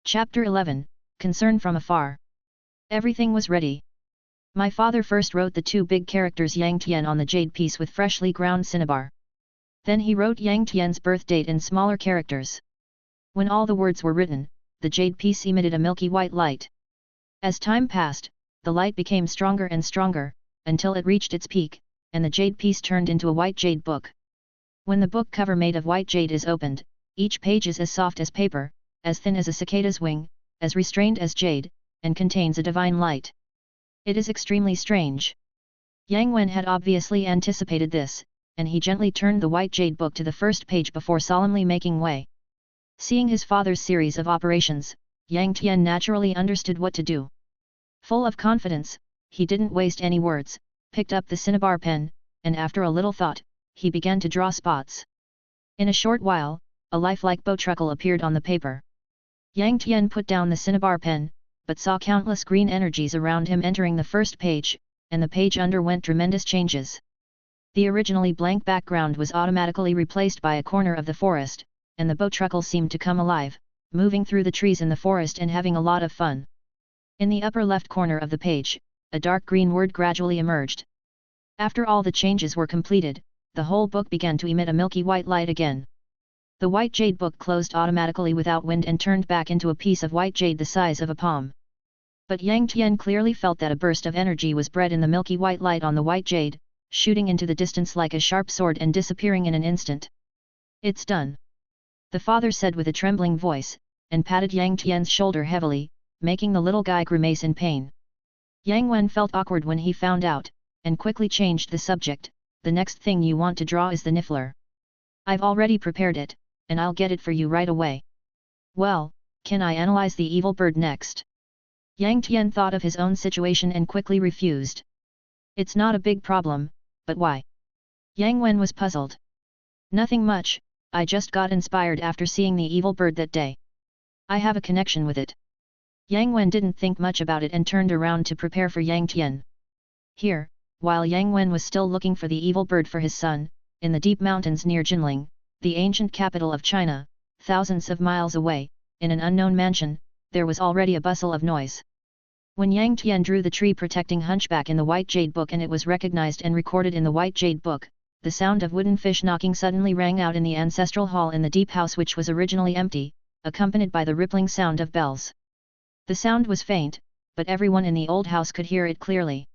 Chapter 11, Concern from Afar. Everything was ready. My father first wrote the two big characters Yang Tian on the jade piece with freshly ground cinnabar. Then he wrote Yang Tian's birth date in smaller characters. When all the words were written, the jade piece emitted a milky white light. As time passed, the light became stronger and stronger, until it reached its peak, and the jade piece turned into a white jade book. When the book cover made of white jade is opened, each page is as soft as paper, as thin as a cicada's wing, as restrained as jade, and contains a divine light. It is extremely strange. Yang Wen had obviously anticipated this, and he gently turned the white jade book to the first page before solemnly making way. Seeing his father's series of operations, Yang Tian naturally understood what to do. Full of confidence, he didn't waste any words, picked up the cinnabar pen, and after a little thought, he began to draw spots. In a short while, a lifelike bowtruckle appeared on the paper. Yang Tian put down the cinnabar pen, but saw countless green energies around him entering the first page, and the page underwent tremendous changes. The originally blank background was automatically replaced by a corner of the forest, and the bowtruckle seemed to come alive, moving through the trees in the forest and having a lot of fun. In the upper left corner of the page, a dark green word gradually emerged. After all the changes were completed, the whole book began to emit a milky white light again. The white jade book closed automatically without wind and turned back into a piece of white jade the size of a palm. But Yang Tian clearly felt that a burst of energy was bred in the milky white light on the white jade, shooting into the distance like a sharp sword and disappearing in an instant. "It's done," the father said with a trembling voice, and patted Yang Tian's shoulder heavily, making the little guy grimace in pain. Yang Wen felt awkward when he found out, and quickly changed the subject. "The next thing you want to draw is the niffler. I've already prepared it, and I'll get it for you right away." "Well, can I analyze the evil bird next?" Yang Tian thought of his own situation and quickly refused. "It's not a big problem, but why?" Yang Wen was puzzled. "Nothing much, I just got inspired after seeing the evil bird that day. I have a connection with it." Yang Wen didn't think much about it and turned around to prepare for Yang Tian. Here, while Yang Wen was still looking for the evil bird for his son, in the deep mountains near Jinling, the ancient capital of China, thousands of miles away, in an unknown mansion, there was already a bustle of noise. When Yang Tian drew the tree protecting Hunchback in the white jade book and it was recognized and recorded in the white jade book, the sound of wooden fish knocking suddenly rang out in the ancestral hall in the deep house which was originally empty, accompanied by the rippling sound of bells. The sound was faint, but everyone in the old house could hear it clearly.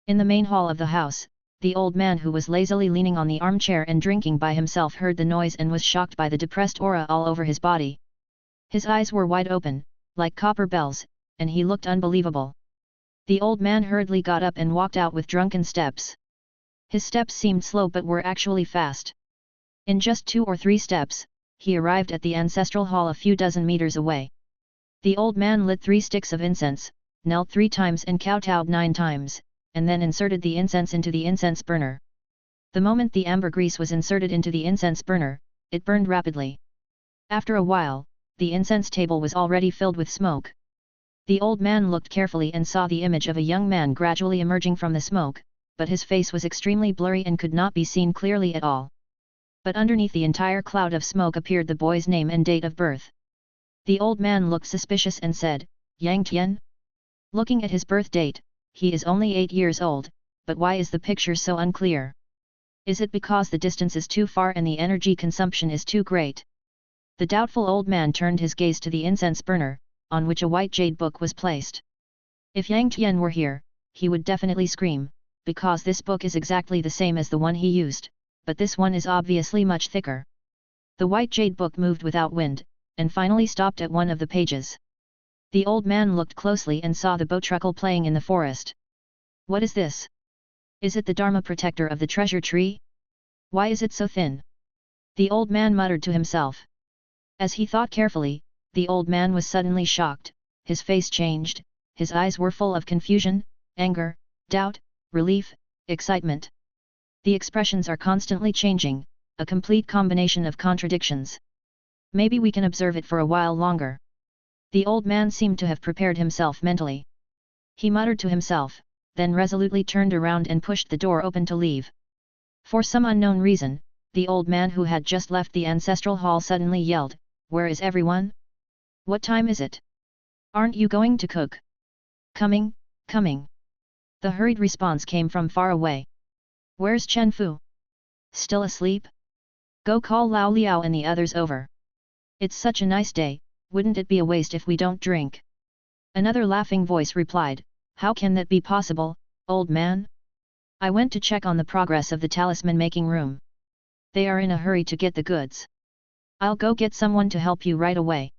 In the main hall of the house, the old man who was lazily leaning on the armchair and drinking by himself heard the noise and was shocked by the depressed aura all over his body. His eyes were wide open, like copper bells, and he looked unbelievable. The old man hurriedly got up and walked out with drunken steps. His steps seemed slow but were actually fast. In just 2 or 3 steps, he arrived at the ancestral hall a few dozen meters away. The old man lit 3 sticks of incense, knelt 3 times and kowtowed 9 times, and then inserted the incense into the incense burner. The moment the ambergris was inserted into the incense burner, it burned rapidly. After a while, the incense table was already filled with smoke. The old man looked carefully and saw the image of a young man gradually emerging from the smoke, but his face was extremely blurry and could not be seen clearly at all. But underneath the entire cloud of smoke appeared the boy's name and date of birth. The old man looked suspicious and said, "Yang Tian?" Looking at his birth date, he is only 8 years old, but why is the picture so unclear? Is it because the distance is too far and the energy consumption is too great? The doubtful old man turned his gaze to the incense burner, on which a white jade book was placed. If Yang Tian were here, he would definitely scream, because this book is exactly the same as the one he used, but this one is obviously much thicker. The white jade book moved without wind, and finally stopped at one of the pages. The old man looked closely and saw the bowtruckle playing in the forest. "What is this? Is it the Dharma protector of the treasure tree? Why is it so thin?" The old man muttered to himself. As he thought carefully, the old man was suddenly shocked, his face changed, his eyes were full of confusion, anger, doubt, relief, excitement. The expressions are constantly changing, a complete combination of contradictions. Maybe we can observe it for a while longer. The old man seemed to have prepared himself mentally. He muttered to himself, then resolutely turned around and pushed the door open to leave. For some unknown reason, the old man who had just left the ancestral hall suddenly yelled, "Where is everyone?" What time is it? Aren't you going to cook? Coming, coming. The hurried response came from far away. Where's Chen Fu? Still asleep? Go call Lao Liao and the others over. It's such a nice day, wouldn't it be a waste if we don't drink? Another laughing voice replied, how can that be possible, old man? I went to check on the progress of the talisman making room. They are in a hurry to get the goods. I'll go get someone to help you right away.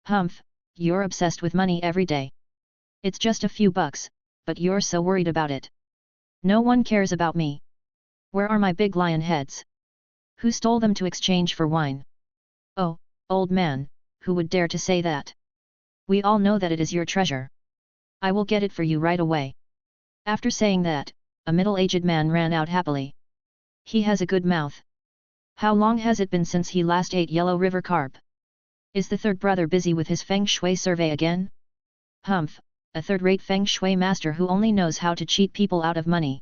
Humph, you're obsessed with money every day. It's just a few bucks, but you're so worried about it. No one cares about me. Where are my big lion heads? Who stole them to exchange for wine? Oh, old man, who would dare to say that? We all know that it is your treasure. I will get it for you right away. After saying that, a middle-aged man ran out happily. He has a good mouth. How long has it been since he last ate yellow river carp? Is the third brother busy with his feng shui survey again? Humph, a third-rate feng shui master who only knows how to cheat people out of money.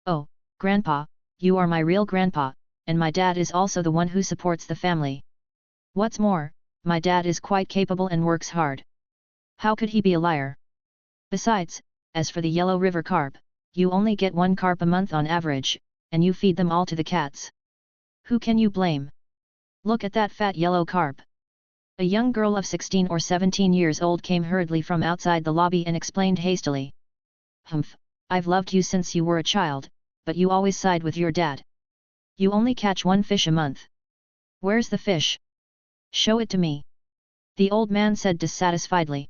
Oh, grandpa, you are my real grandpa, and my dad is also the one who supports the family. What's more, my dad is quite capable and works hard. How could he be a liar? Besides, as for the yellow river carp, you only get 1 carp a month on average, and you feed them all to the cats. Who can you blame? Look at that fat yellow carp. A young girl of 16 or 17 years old came hurriedly from outside the lobby and explained hastily. Humph, I've loved you since you were a child, but you always side with your dad. You only catch 1 fish a month. Where's the fish? Show it to me. The old man said dissatisfiedly.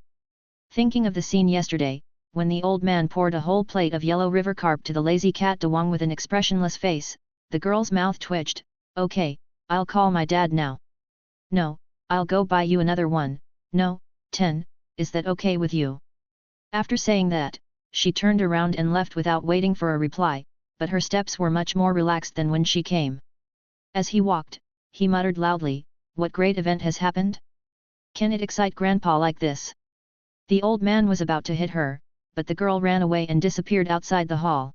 Thinking of the scene yesterday, when the old man poured a whole plate of yellow river carp to the lazy cat Dewang with an expressionless face, the girl's mouth twitched. Okay, I'll call my dad now. No, I'll go buy you another one. No, 10, is that okay with you? After saying that, she turned around and left without waiting for a reply, but her steps were much more relaxed than when she came. As he walked, he muttered loudly, what great event has happened? Can it excite grandpa like this? The old man was about to hit her, but the girl ran away and disappeared outside the hall.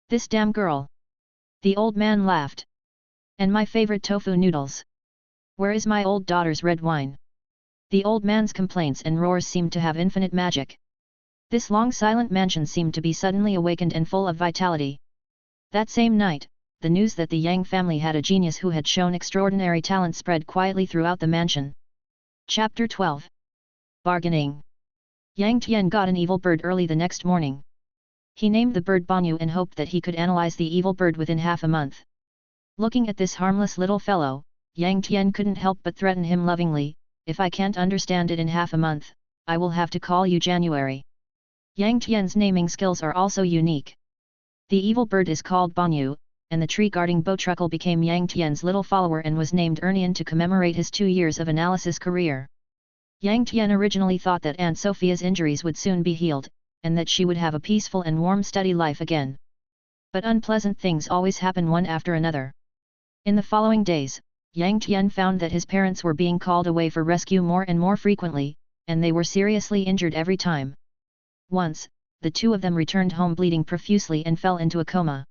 This damn girl! The old man laughed. And my favorite tofu noodles? Where is my old daughter's red wine? The old man's complaints and roars seemed to have infinite magic. This long silent mansion seemed to be suddenly awakened and full of vitality. That same night, the news that the Yang family had a genius who had shown extraordinary talent spread quietly throughout the mansion. Chapter 12. Bargaining. Yang Tian got an evil bird early the next morning. He named the bird Banyu and hoped that he could analyze the evil bird within half a month. Looking at this harmless little fellow, Yang Tian couldn't help but threaten him lovingly, if I can't understand it in half a month, I will have to call you January. Yang Tian's naming skills are also unique. The evil bird is called Banyu, and the tree-guarding Botruckle became Yang Tian's little follower and was named Ernian to commemorate his 2 years of analysis career. Yang Tian originally thought that Aunt Sophia's injuries would soon be healed, and that she would have a peaceful and warm study life again. But unpleasant things always happen one after another. In the following days, Yang Tian found that his parents were being called away for rescue more and more frequently, and they were seriously injured every time. Once, the 2 of them returned home bleeding profusely and fell into a coma.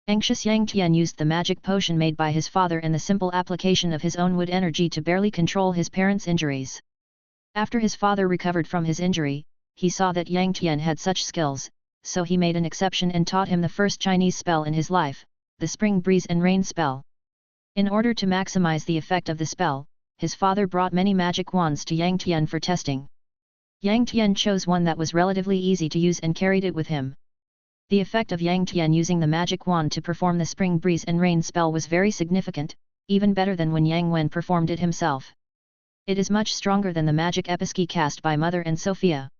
Anxious Yang Tian used the magic potion made by his father and the simple application of his own wood energy to barely control his parents' injuries. After his father recovered from his injury, he saw that Yang Tian had such skills, so he made an exception and taught him the first Chinese spell in his life, the Spring Breeze and Rain spell. In order to maximize the effect of the spell, his father brought many magic wands to Yang Tian for testing. Yang Tian chose one that was relatively easy to use and carried it with him. The effect of Yang Tian using the magic wand to perform the Spring Breeze and Rain spell was very significant, even better than when Yang Wen performed it himself. It is much stronger than the magic episki cast by Mother and Sophia.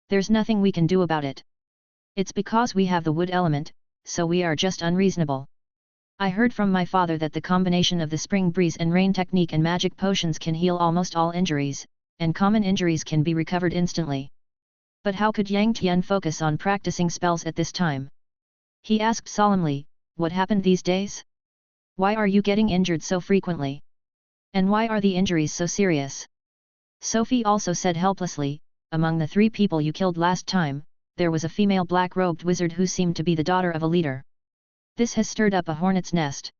There's nothing we can do about it. It's because we have the wood element, so we are just unreasonable. I heard from my father that the combination of the Spring Breeze and Rain technique and magic potions can heal almost all injuries, and common injuries can be recovered instantly. But how could Yang Tian focus on practicing spells at this time? He asked solemnly, what happened these days? Why are you getting injured so frequently? And why are the injuries so serious? Sophie also said helplessly, among the 3 people you killed last time, there was a female black-robed wizard who seemed to be the daughter of a leader. This has stirred up a hornet's nest.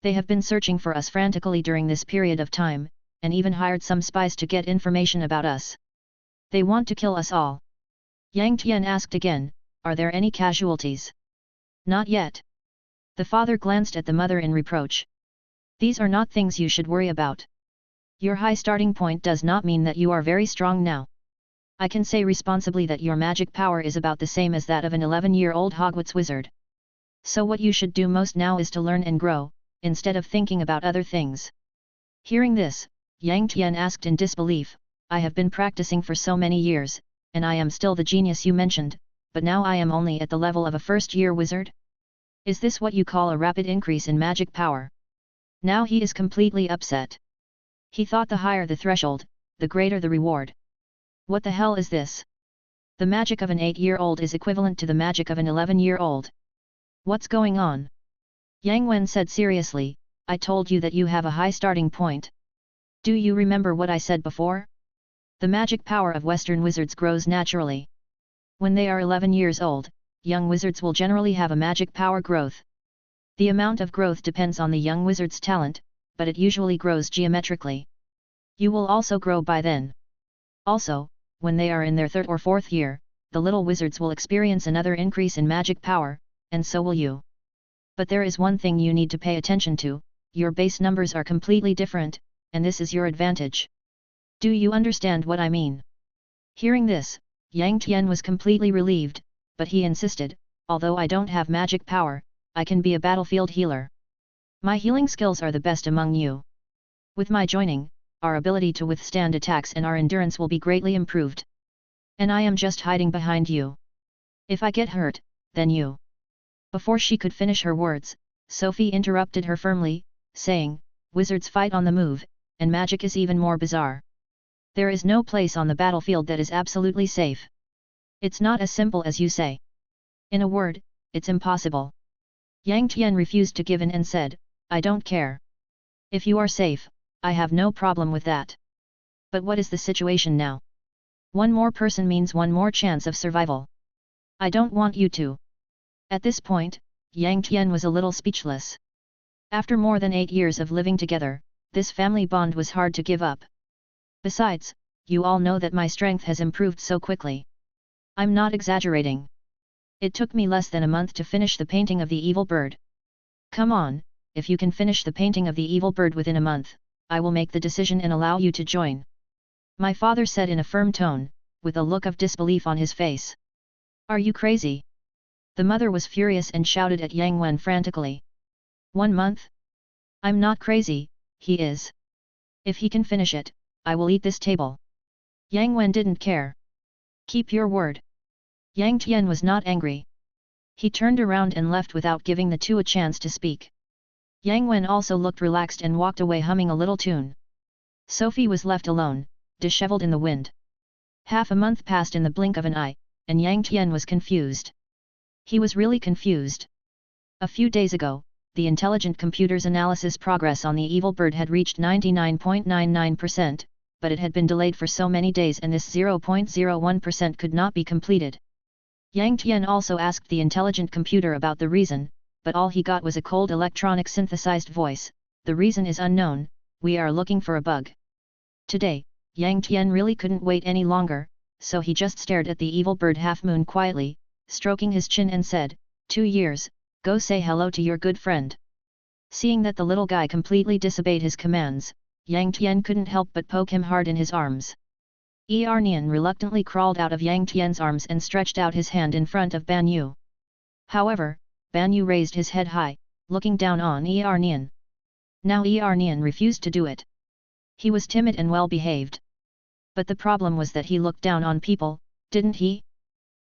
They have been searching for us frantically during this period of time, and even hired some spies to get information about us. They want to kill us all. Yang Tian asked again, are there any casualties? Not yet. The father glanced at the mother in reproach. These are not things you should worry about. Your high starting point does not mean that you are very strong now. I can say responsibly that your magic power is about the same as that of an 11-year-old Hogwarts wizard. So what you should do most now is to learn and grow, instead of thinking about other things. Hearing this, Yang Tian asked in disbelief, I have been practicing for so many years, and I am still the genius you mentioned, but now I am only at the level of a first-year wizard? Is this what you call a rapid increase in magic power? Now he is completely upset. He thought the higher the threshold, the greater the reward. What the hell is this? The magic of an 8-year-old is equivalent to the magic of an 11-year-old. What's going on? Yang Wen said seriously, I told you that you have a high starting point. Do you remember what I said before? The magic power of Western wizards grows naturally. When they are 11 years old, young wizards will generally have a magic power growth. The amount of growth depends on the young wizard's talent, but it usually grows geometrically. You will also grow by then. Also, when they are in their 3rd or 4th year, the little wizards will experience another increase in magic power, and so will you. But there is one thing you need to pay attention to, your base numbers are completely different, and this is your advantage. Do you understand what I mean? Hearing this, Yang Tian was completely relieved, but he insisted, although I don't have magic power, I can be a battlefield healer. My healing skills are the best among you. With my joining, our ability to withstand attacks and our endurance will be greatly improved. And I am just hiding behind you. If I get hurt, then you. Before she could finish her words, Sophie interrupted her firmly, saying, wizards fight on the move, and magic is even more bizarre. There is no place on the battlefield that is absolutely safe. It's not as simple as you say. In a word, it's impossible. Yang Tian refused to give in and said, I don't care. If you are safe, I have no problem with that. But what is the situation now? One more person means one more chance of survival. I don't want you to. At this point, Yang Tian was a little speechless. After more than 8 years of living together, this family bond was hard to give up. Besides, you all know that my strength has improved so quickly. I'm not exaggerating. It took me less than a month to finish the painting of the evil bird. Come on, if you can finish the painting of the evil bird within a month, I will make the decision and allow you to join. My father said in a firm tone, with a look of disbelief on his face. Are you crazy? The mother was furious and shouted at Yang Wen frantically. 1 month? I'm not crazy, he is. If he can finish it, I will eat this table. Yang Wen didn't care. Keep your word. Yang Tian was not angry. He turned around and left without giving the two a chance to speak. Yang Wen also looked relaxed and walked away humming a little tune. Sophie was left alone, disheveled in the wind. Half a month passed in the blink of an eye, and Yang Tian was confused. He was really confused. A few days ago, the intelligent computer's analysis progress on the evil bird had reached 99.99%, but it had been delayed for so many days and this 0.01% could not be completed. Yang Tian also asked the intelligent computer about the reason, but all he got was a cold electronic synthesized voice, the reason is unknown, we are looking for a bug. Today, Yang Tian really couldn't wait any longer, so he just stared at the evil bird Half Moon quietly, stroking his chin and said, 2 years, go say hello to your good friend. Seeing that the little guy completely disobeyed his commands, Yang Tian couldn't help but poke him hard in his arms. Nian reluctantly crawled out of Yang Tian's arms and stretched out his hand in front of Ban Yu. However, Ban Yu raised his head high, looking down on Nian. Now Nian refused to do it. He was timid and well-behaved. But the problem was that he looked down on people, didn't he?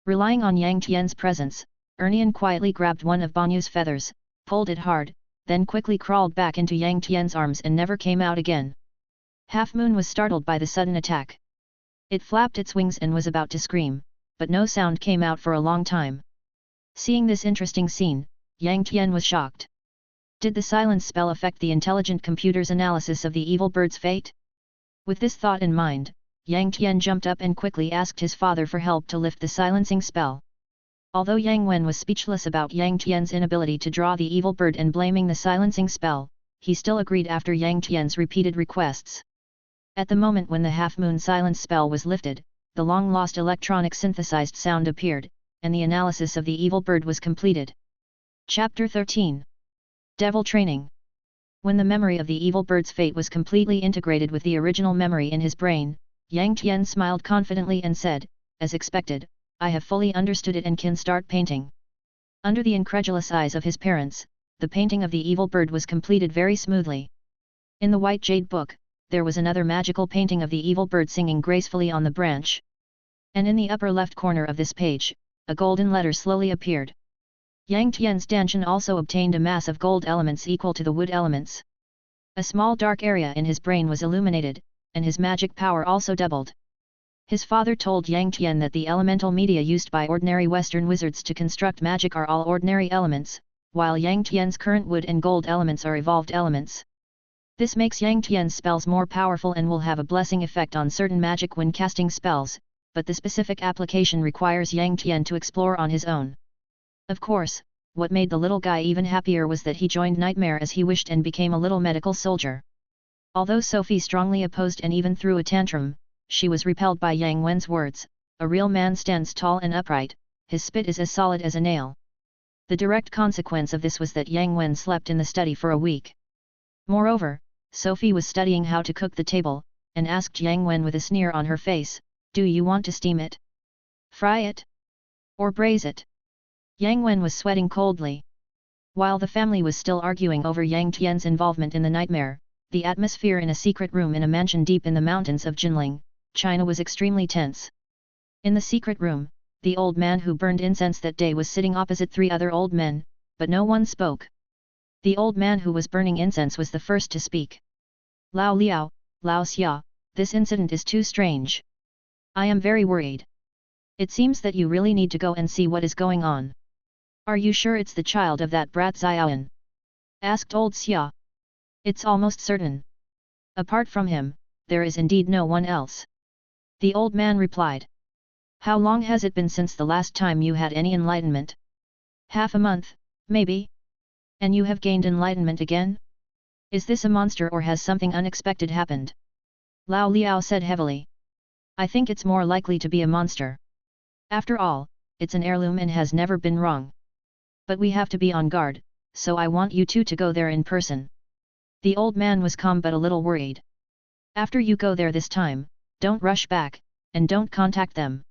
Relying on Yang Tian's presence, Nian quietly grabbed one of Ban Yu's feathers, pulled it hard, then quickly crawled back into Yang Tian's arms and never came out again. Half Moon was startled by the sudden attack. It flapped its wings and was about to scream, but no sound came out for a long time. Seeing this interesting scene, Yang Tian was shocked. Did the silence spell affect the intelligent computer's analysis of the evil bird's fate? With this thought in mind, Yang Tian jumped up and quickly asked his father for help to lift the silencing spell. Although Yang Wen was speechless about Yang Tian's inability to draw the evil bird and blaming the silencing spell, he still agreed after Yang Tian's repeated requests. At the moment when the half-moon silence spell was lifted, the long-lost electronic synthesized sound appeared, and the analysis of the evil bird was completed. Chapter 13. Devil Training. When the memory of the evil bird's fate was completely integrated with the original memory in his brain, Yang Tian smiled confidently and said, as expected, I have fully understood it and can start painting. Under the incredulous eyes of his parents, the painting of the evil bird was completed very smoothly. In the white jade book, there was another magical painting of the evil bird singing gracefully on the branch. And in the upper left corner of this page, a golden letter slowly appeared. Yang Tian's Danshan also obtained a mass of gold elements equal to the wood elements. A small dark area in his brain was illuminated, and his magic power also doubled. His father told Yang Tian that the elemental media used by ordinary Western wizards to construct magic are all ordinary elements, while Yang Tian's current wood and gold elements are evolved elements. This makes Yang Tian's spells more powerful and will have a blessing effect on certain magic when casting spells, but the specific application requires Yang Tian to explore on his own. Of course, what made the little guy even happier was that he joined Nightmare as he wished and became a little medical soldier. Although Sophie strongly opposed and even threw a tantrum, she was repelled by Yang Wen's words, a real man stands tall and upright, his spit is as solid as a nail. The direct consequence of this was that Yang Wen slept in the study for a week. Moreover, Sophie was studying how to cook the table, and asked Yang Wen with a sneer on her face, do you want to steam it? Fry it? Or braise it? Yang Wen was sweating coldly. While the family was still arguing over Yang Tian's involvement in the nightmare, the atmosphere in a secret room in a mansion deep in the mountains of Jinling, China was extremely tense. In the secret room, the old man who burned incense that day was sitting opposite three other old men, but no one spoke. The old man who was burning incense was the first to speak. Lao Liao, Lao Xia, this incident is too strange. I am very worried. It seems that you really need to go and see what is going on. Are you sure it's the child of that brat Xiaoyan? Asked old Xia. It's almost certain. Apart from him, there is indeed no one else. The old man replied. How long has it been since the last time you had any enlightenment? Half a month, maybe? And you have gained enlightenment again? Is this a monster or has something unexpected happened? Lao Liao said heavily. I think it's more likely to be a monster. After all, it's an heirloom and has never been wrong. But we have to be on guard, so I want you two to go there in person. The old man was calm but a little worried. After you go there this time, don't rush back, and don't contact them.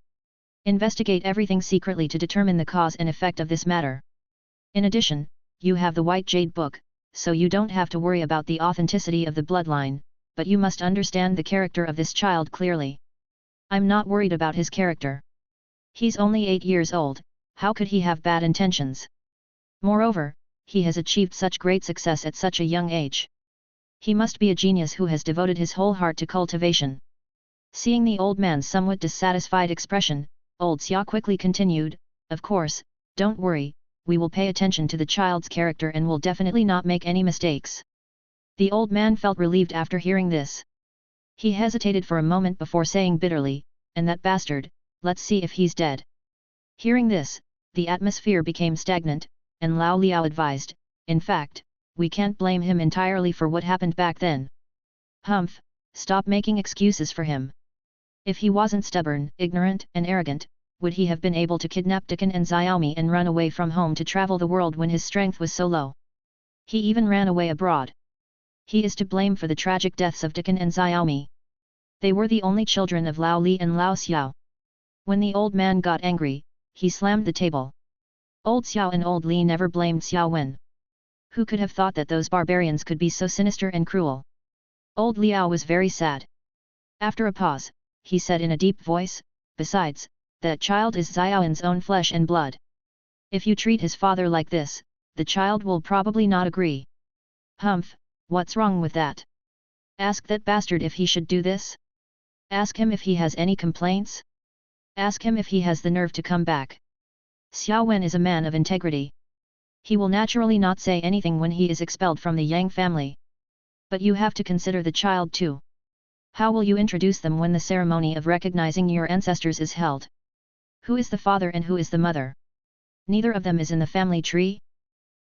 Investigate everything secretly to determine the cause and effect of this matter. In addition, you have the White Jade Book, so you don't have to worry about the authenticity of the bloodline, but you must understand the character of this child clearly. I'm not worried about his character. He's only 8 years old, how could he have bad intentions? Moreover, he has achieved such great success at such a young age. He must be a genius who has devoted his whole heart to cultivation. Seeing the old man's somewhat dissatisfied expression, old Xia quickly continued, of course, don't worry, we will pay attention to the child's character and will definitely not make any mistakes. The old man felt relieved after hearing this. He hesitated for a moment before saying bitterly, and that bastard, let's see if he's dead. Hearing this, the atmosphere became stagnant, and Lao Liao advised, in fact, we can't blame him entirely for what happened back then. Humph, stop making excuses for him. If he wasn't stubborn, ignorant, and arrogant, would he have been able to kidnap Dickon and Xiaomi and run away from home to travel the world when his strength was so low? He even ran away abroad. He is to blame for the tragic deaths of Dickon and Xiaomi. They were the only children of Lao Li and Lao Xiao. When the old man got angry, he slammed the table. Old Xiao and old Li never blamed Xiao Wen. Who could have thought that those barbarians could be so sinister and cruel? Old Liao was very sad. After a pause, he said in a deep voice, besides, that child is Xiaoyan's own flesh and blood. If you treat his father like this, the child will probably not agree. Humph, what's wrong with that? Ask that bastard if he should do this? Ask him if he has any complaints? Ask him if he has the nerve to come back. Xiao Wen is a man of integrity. He will naturally not say anything when he is expelled from the Yang family. But you have to consider the child too. How will you introduce them when the ceremony of recognizing your ancestors is held? Who is the father and who is the mother? Neither of them is in the family tree.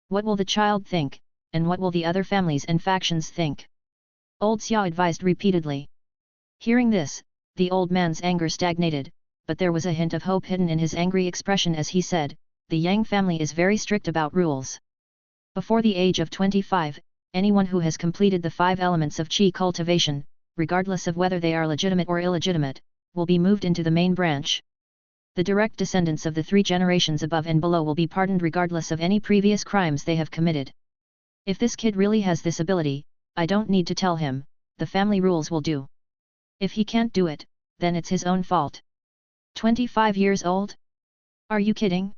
What will the child think, and what will the other families and factions think? Old Xiao advised repeatedly. Hearing this, the old man's anger stagnated, but there was a hint of hope hidden in his angry expression as he said, "The Yang family is very strict about rules. Before the age of 25, anyone who has completed the 5 elements of qi cultivation, regardless of whether they are legitimate or illegitimate, will be moved into the main branch. The direct descendants of the 3 generations above and below will be pardoned regardless of any previous crimes they have committed. If this kid really has this ability, I don't need to tell him, the family rules will do. If he can't do it, then it's his own fault." 25 years old? Are you kidding?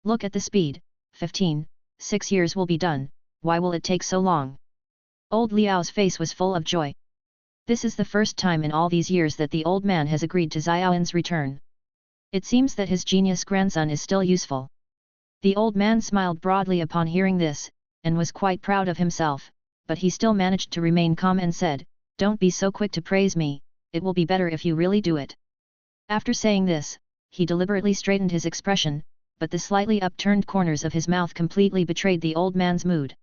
Look at the speed, 6 years will be done, why will it take so long? Old Liao's face was full of joy. This is the first time in all these years that the old man has agreed to Xiaoyan's return. It seems that his genius grandson is still useful. The old man smiled broadly upon hearing this, and was quite proud of himself, but he still managed to remain calm and said, "Don't be so quick to praise me, it will be better if you really do it." After saying this, he deliberately straightened his expression, but the slightly upturned corners of his mouth completely betrayed the old man's mood.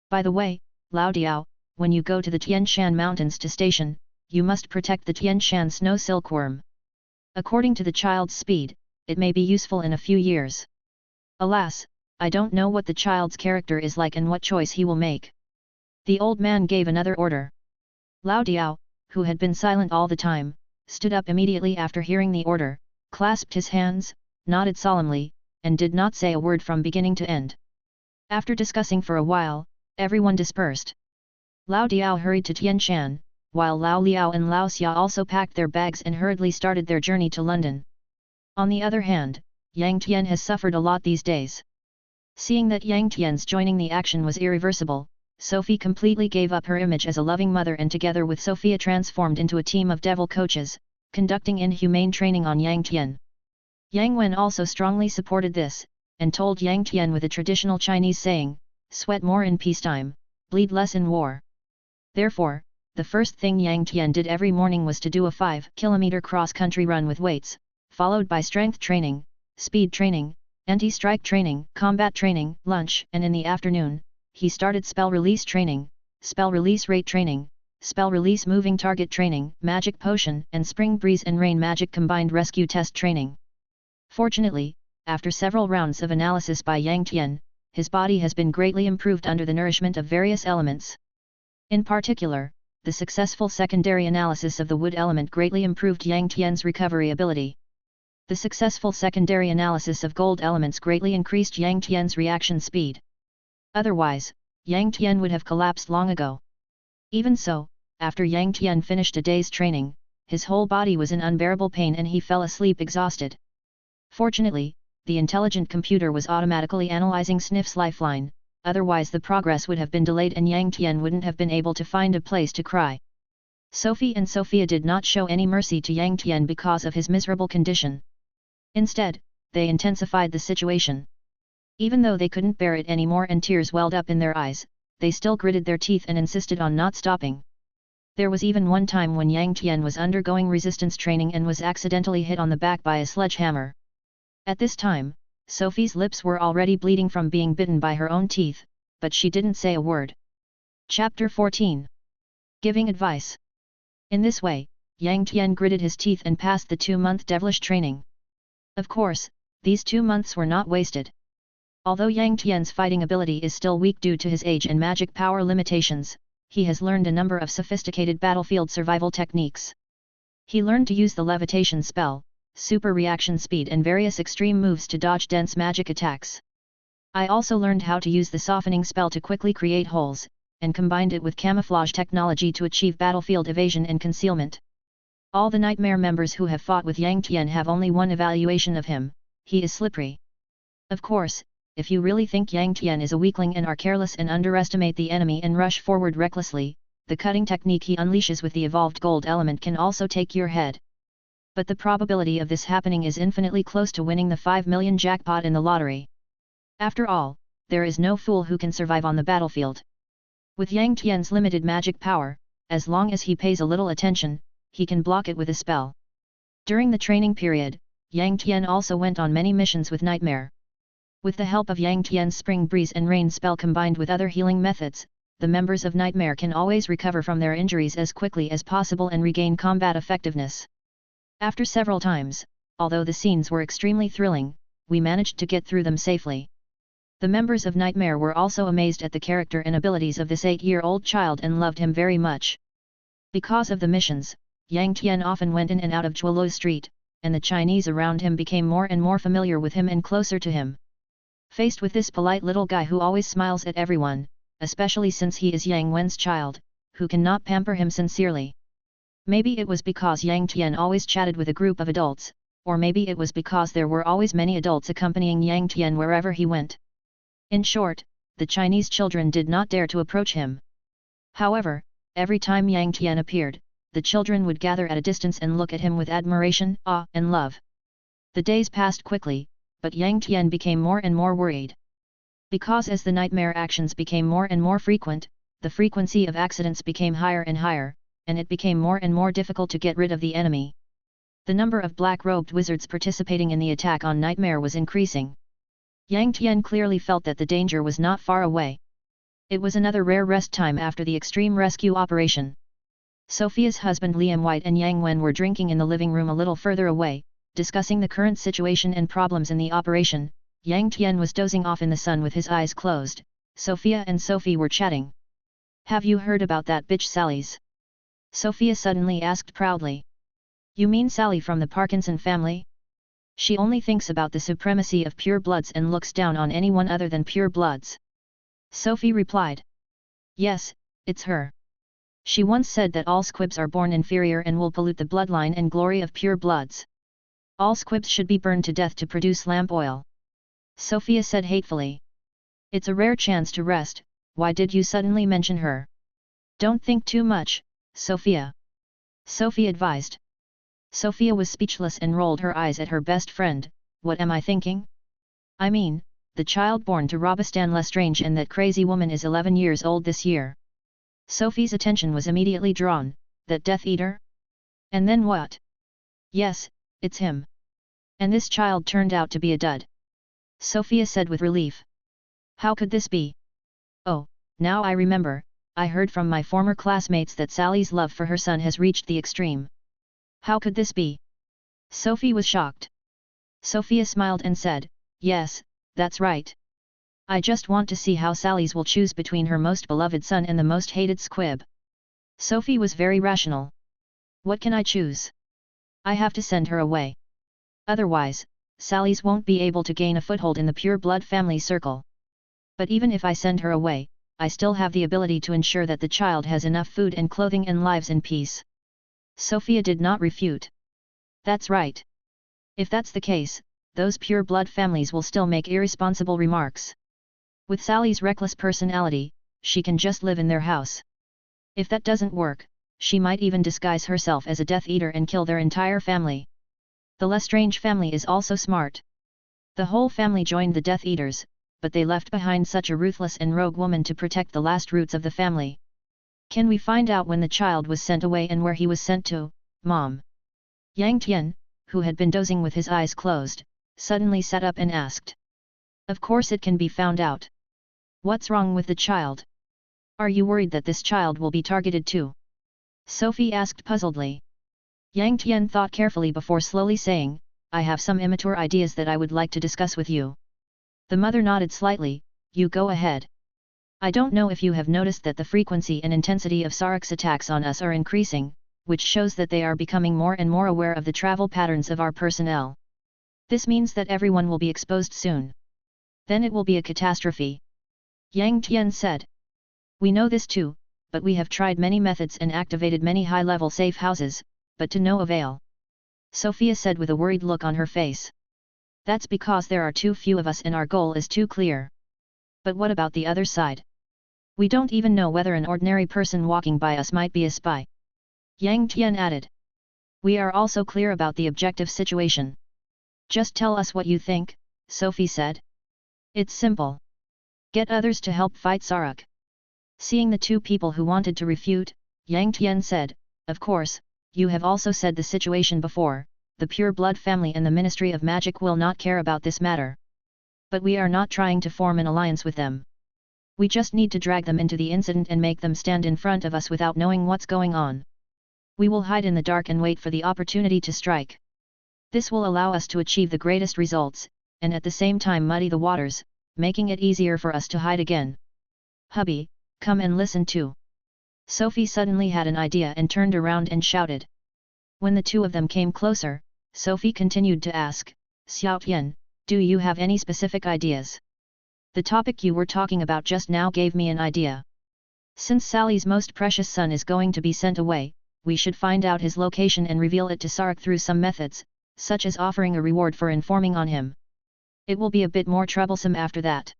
"By the way, Lao Diao, when you go to the Tian Shan Mountains to station, you must protect the Tian Shan snow silkworm. According to the child's speed, it may be useful in a few years. Alas, I don't know what the child's character is like and what choice he will make." The old man gave another order. Lao Diao, who had been silent all the time, stood up immediately after hearing the order, clasped his hands, nodded solemnly, and did not say a word from beginning to end. After discussing for a while, everyone dispersed. Lao Diao hurried to Tianshan, while Lao Liao and Lao Xia also packed their bags and hurriedly started their journey to London. On the other hand, Yang Tian has suffered a lot these days. Seeing that Yang Tian's joining the action was irreversible, Sophie completely gave up her image as a loving mother and together with Sophia transformed into a team of devil coaches, conducting inhumane training on Yang Tian. Yang Wen also strongly supported this, and told Yang Tian with a traditional Chinese saying, "Sweat more in peacetime, bleed less in war." Therefore, the first thing Yang Tian did every morning was to do a 5-kilometer cross-country run with weights, followed by strength training, speed training, anti-strike training, combat training, lunch, and in the afternoon, he started spell release training, spell release rate training, spell release moving target training, magic potion, and spring breeze and rain magic combined rescue test training. Fortunately, after several rounds of analysis by Yang Tian, his body has been greatly improved under the nourishment of various elements. In particular, the successful secondary analysis of the wood element greatly improved Yang Tian's recovery ability. The successful secondary analysis of gold elements greatly increased Yang Tian's reaction speed. Otherwise, Yang Tian would have collapsed long ago. Even so, after Yang Tian finished a day's training, his whole body was in unbearable pain and he fell asleep exhausted. Fortunately, the intelligent computer was automatically analyzing Sniff's lifeline, otherwise the progress would have been delayed and Yang Tian wouldn't have been able to find a place to cry. Sophie and Sophia did not show any mercy to Yang Tian because of his miserable condition. Instead, they intensified the situation. Even though they couldn't bear it anymore and tears welled up in their eyes, they still gritted their teeth and insisted on not stopping. There was even one time when Yang Tian was undergoing resistance training and was accidentally hit on the back by a sledgehammer. At this time, Sophie's lips were already bleeding from being bitten by her own teeth, but she didn't say a word. Chapter 14. Giving Advice. In this way, Yang Tian gritted his teeth and passed the 2-month devilish training. Of course, these 2 months were not wasted. Although Yang Tian's fighting ability is still weak due to his age and magic power limitations, he has learned a number of sophisticated battlefield survival techniques. He learned to use the levitation spell, super reaction speed and various extreme moves to dodge dense magic attacks. I also learned how to use the softening spell to quickly create holes, and combined it with camouflage technology to achieve battlefield evasion and concealment. All the Nightmare members who have fought with Yang Tian have only one evaluation of him: he is slippery. Of course, if you really think Yang Tian is a weakling and are careless and underestimate the enemy and rush forward recklessly, the cutting technique he unleashes with the evolved gold element can also take your head. But the probability of this happening is infinitely close to winning the 5 million jackpot in the lottery. After all, there is no fool who can survive on the battlefield. With Yang Tian's limited magic power, as long as he pays a little attention, he can block it with a spell. During the training period, Yang Tian also went on many missions with Nightmare. With the help of Yang Tian's Spring Breeze and Rain spell combined with other healing methods, the members of Nightmare can always recover from their injuries as quickly as possible and regain combat effectiveness. After several times, although the scenes were extremely thrilling, we managed to get through them safely. The members of Nightmare were also amazed at the character and abilities of this 8-year-old child and loved him very much. Because of the missions, Yang Tian often went in and out of Zhuolo Street, and the Chinese around him became more and more familiar with him and closer to him. Faced with this polite little guy who always smiles at everyone, especially since he is Yang Wen's child, who cannot pamper him sincerely. Maybe it was because Yang Tian always chatted with a group of adults, or maybe it was because there were always many adults accompanying Yang Tian wherever he went. In short, the Chinese children did not dare to approach him. However, every time Yang Tian appeared, the children would gather at a distance and look at him with admiration, awe and love. The days passed quickly, but Yang Tian became more and more worried. Because as the nightmare actions became more and more frequent, the frequency of accidents became higher and higher, and it became more and more difficult to get rid of the enemy. The number of black-robed wizards participating in the attack on Nightmare was increasing. Yang Tian clearly felt that the danger was not far away. It was another rare rest time after the extreme rescue operation. Sophia's husband Liam White and Yang Wen were drinking in the living room a little further away, discussing the current situation and problems in the operation. Yang Tian was dozing off in the sun with his eyes closed. Sophia and Sophie were chatting. "Have you heard about that bitch Sally's?" Sophia suddenly asked proudly. "You mean Sally from the Parkinson family? She only thinks about the supremacy of pure bloods and looks down on anyone other than pure bloods." Sophie replied. "Yes, it's her. She once said that all squibs are born inferior and will pollute the bloodline and glory of pure bloods. All squibs should be burned to death to produce lamp oil." Sophia said hatefully. "It's a rare chance to rest, why did you suddenly mention her?" "Don't think too much, Sophia," Sophie advised. Sophia was speechless and rolled her eyes at her best friend. "What am I thinking? I mean, the child born to Robestan Lestrange and that crazy woman is 11 years old this year." Sophie's attention was immediately drawn. "That Death Eater? And then what?" "Yes, it's him. And this child turned out to be a dud," Sophia said with relief. "How could this be? Oh, now I remember, I heard from my former classmates that Sally's love for her son has reached the extreme." "How could this be?" Sophie was shocked. Sophia smiled and said, "Yes, that's right. I just want to see how Sally's will choose between her most beloved son and the most hated squib." Sophie was very rational. "What can I choose? I have to send her away. Otherwise, Sally's won't be able to gain a foothold in the pure blood family circle. But even if I send her away, I still have the ability to ensure that the child has enough food and clothing and lives in peace." Sophia did not refute. "That's right. If that's the case, those pure blood families will still make irresponsible remarks. With Sally's reckless personality, she can just live in their house. If that doesn't work, she might even disguise herself as a Death Eater and kill their entire family. The Lestrange family is also smart. The whole family joined the Death Eaters, but they left behind such a ruthless and rogue woman to protect the last roots of the family. Can we find out when the child was sent away and where he was sent to, Mom?" Yang Tian, who had been dozing with his eyes closed, suddenly sat up and asked. "Of course it can be found out. What's wrong with the child? Are you worried that this child will be targeted too?" Sophie asked puzzledly. Yang Tian thought carefully before slowly saying, "I have some immature ideas that I would like to discuss with you." The mother nodded slightly. "You go ahead. I don't know if you have noticed that the frequency and intensity of Sarak's attacks on us are increasing, which shows that they are becoming more and more aware of the travel patterns of our personnel. This means that everyone will be exposed soon. Then it will be a catastrophe." Yang Tian said. "We know this too, but we have tried many methods and activated many high-level safe houses, but to no avail," Sophia said with a worried look on her face. "That's because there are too few of us and our goal is too clear. But what about the other side? We don't even know whether an ordinary person walking by us might be a spy," Yang Tian added. "We are also clear about the objective situation. Just tell us what you think," Sophie said. "It's simple. Get others to help fight Sarak." Seeing the two people who wanted to refute, Yang Tian said, "Of course, you have also said the situation before, the Pure Blood family and the Ministry of Magic will not care about this matter. But we are not trying to form an alliance with them. We just need to drag them into the incident and make them stand in front of us without knowing what's going on. We will hide in the dark and wait for the opportunity to strike. This will allow us to achieve the greatest results, and at the same time muddy the waters, making it easier for us to hide again. Hubby, come and listen too. Sophie suddenly had an idea and turned around and shouted. When the two of them came closer, Sophie continued to ask, Xiao Tian, do you have any specific ideas? The topic you were talking about just now gave me an idea. Since Sally's most precious son is going to be sent away, we should find out his location and reveal it to Sarek through some methods, such as offering a reward for informing on him. It will be a bit more troublesome after that.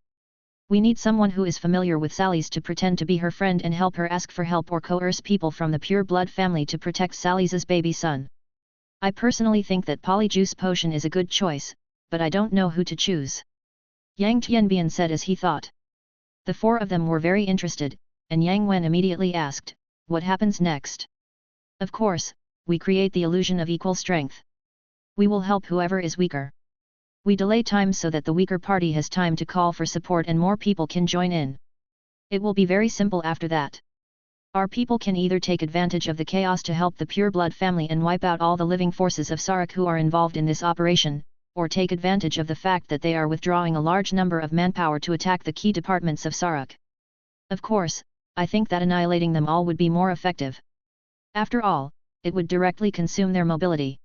We need someone who is familiar with Sally's to pretend to be her friend and help her ask for help or coerce people from the pure blood family to protect Sally's baby son. I personally think that Polyjuice Potion is a good choice, but I don't know who to choose. Yang Tianbian said as he thought. The four of them were very interested, and Yang Wen immediately asked, what happens next? Of course, we create the illusion of equal strength. We will help whoever is weaker. We delay time so that the weaker party has time to call for support and more people can join in. It will be very simple after that. Our people can either take advantage of the chaos to help the pure blood family and wipe out all the living forces of Sarek who are involved in this operation, or take advantage of the fact that they are withdrawing a large number of manpower to attack the key departments of Sarek. Of course, I think that annihilating them all would be more effective. After all, it would directly consume their mobility.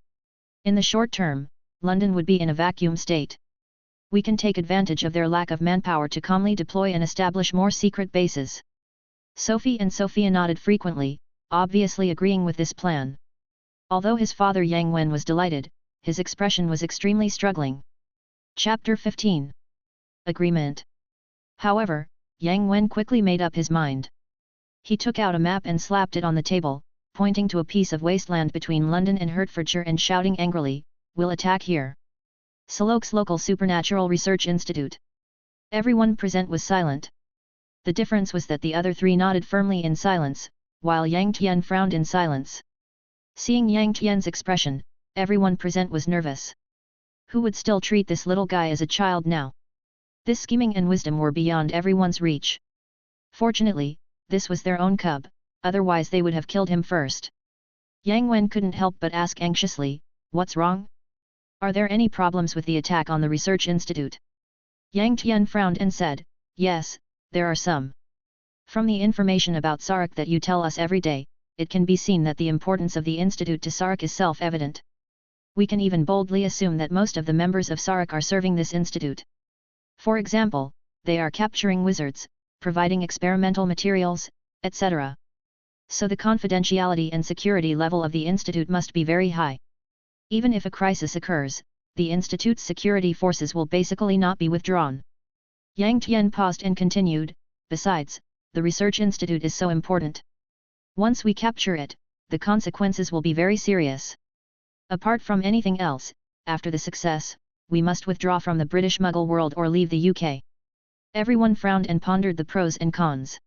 In the short term, London would be in a vacuum state. We can take advantage of their lack of manpower to calmly deploy and establish more secret bases. Sophie and Sophia nodded frequently, obviously agreeing with this plan. Although his father Yang Wen was delighted, his expression was extremely struggling. Chapter 15. Agreement. However, Yang Wen quickly made up his mind. He took out a map and slapped it on the table, pointing to a piece of wasteland between London and Hertfordshire and shouting angrily, "We'll attack here." Salok's local supernatural research institute. Everyone present was silent. The difference was that the other three nodded firmly in silence, while Yang Tian frowned in silence. Seeing Yang Tian's expression, everyone present was nervous. Who would still treat this little guy as a child now? This scheming and wisdom were beyond everyone's reach. Fortunately, this was their own cub, otherwise they would have killed him first. Yang Wen couldn't help but ask anxiously, "What's wrong? Are there any problems with the attack on the research institute?" Yang Tian frowned and said, "Yes, there are some. From the information about Sarek that you tell us every day, it can be seen that the importance of the institute to Sarek is self-evident. We can even boldly assume that most of the members of Sarek are serving this institute. For example, they are capturing wizards, providing experimental materials, etc. So the confidentiality and security level of the institute must be very high. Even if a crisis occurs, the institute's security forces will basically not be withdrawn." Yang Tian paused and continued, "Besides, the research institute is so important. Once we capture it, the consequences will be very serious. Apart from anything else, after the success, we must withdraw from the British Muggle world or leave the UK." Everyone frowned and pondered the pros and cons.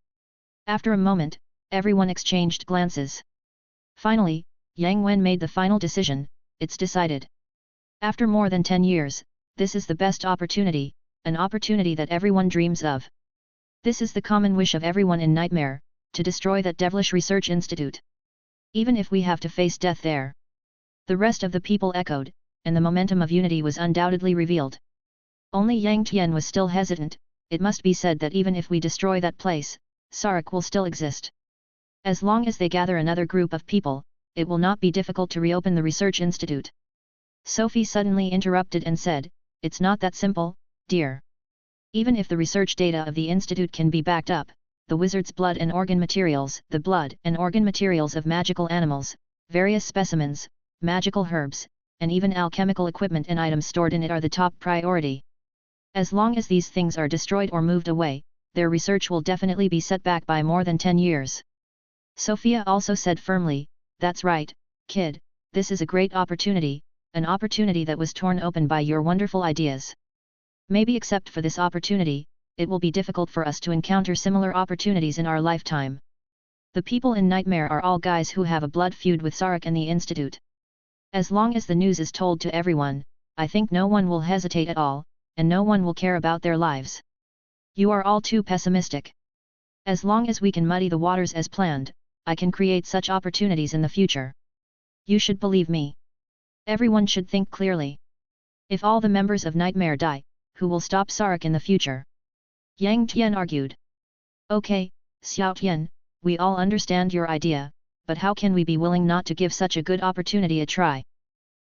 After a moment, everyone exchanged glances. Finally, Yang Wen made the final decision, "It's decided. After more than 10 years, this is the best opportunity, an opportunity that everyone dreams of. This is the common wish of everyone in Nightmare, to destroy that devilish research institute. Even if we have to face death there." The rest of the people echoed, and the momentum of unity was undoubtedly revealed. Only Yang Tian was still hesitant. It must be said that even if we destroy that place, Sarek will still exist. As long as they gather another group of people, it will not be difficult to reopen the research institute. Sophie suddenly interrupted and said, "It's not that simple, dear. Even if the research data of the institute can be backed up, the wizard's blood and organ materials, the blood and organ materials of magical animals, various specimens, magical herbs, and even alchemical equipment and items stored in it are the top priority. As long as these things are destroyed or moved away, their research will definitely be set back by more than 10 years. Sophia also said firmly, "That's right, kid, this is a great opportunity, an opportunity that was torn open by your wonderful ideas. Maybe except for this opportunity, it will be difficult for us to encounter similar opportunities in our lifetime. The people in Nightmare are all guys who have a blood feud with Sarek and the Institute. As long as the news is told to everyone, I think no one will hesitate at all, and no one will care about their lives. You are all too pessimistic. As long as we can muddy the waters as planned, I can create such opportunities in the future. You should believe me. Everyone should think clearly. If all the members of Nightmare die, who will stop Sarek in the future? Yang Tian argued. Okay, Xiao Tian, we all understand your idea, but how can we be willing not to give such a good opportunity a try?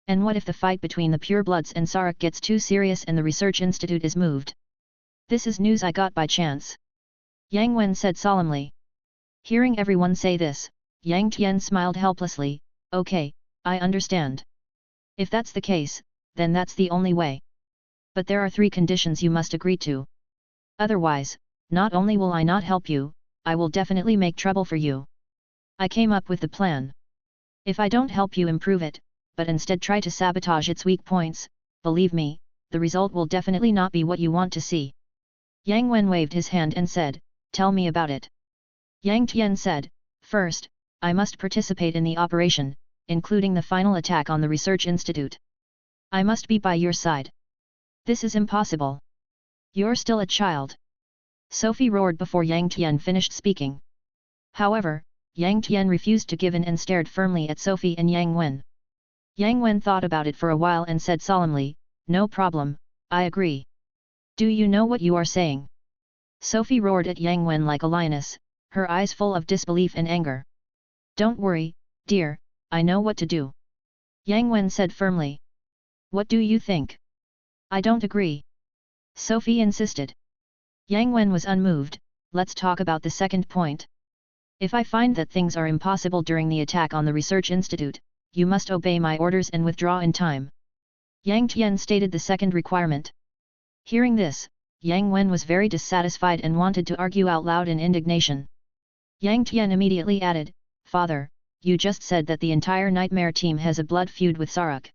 And what if the fight between the purebloods and Sarek gets too serious and the research institute is moved? This is news I got by chance. Yang Wen said solemnly. Hearing everyone say this, Yang Tian smiled helplessly. Okay, I understand. If that's the case, then that's the only way. But there are 3 conditions you must agree to. Otherwise, not only will I not help you, I will definitely make trouble for you. I came up with the plan. If I don't help you improve it, but instead try to sabotage its weak points, believe me, the result will definitely not be what you want to see. Yang Wen waved his hand and said, tell me about it. Yang Tian said, first, I must participate in the operation, including the final attack on the research institute. I must be by your side. This is impossible. You're still a child. Sophie roared before Yang Tian finished speaking. However, Yang Tian refused to give in and stared firmly at Sophie and Yang Wen. Yang Wen thought about it for a while and said solemnly, no problem, I agree. Do you know what you are saying? Sophie roared at Yang Wen like a lioness, her eyes full of disbelief and anger. Don't worry, dear, I know what to do. Yang Wen said firmly. What do you think? I don't agree. Sophie insisted. Yang Wen was unmoved. Let's talk about the second point. If I find that things are impossible during the attack on the research institute, you must obey my orders and withdraw in time. Yang Tian stated the second requirement. Hearing this, Yang Wen was very dissatisfied and wanted to argue out loud in indignation. Yang Tian immediately added, Father, you just said that the entire Nightmare team has a blood feud with Sarek.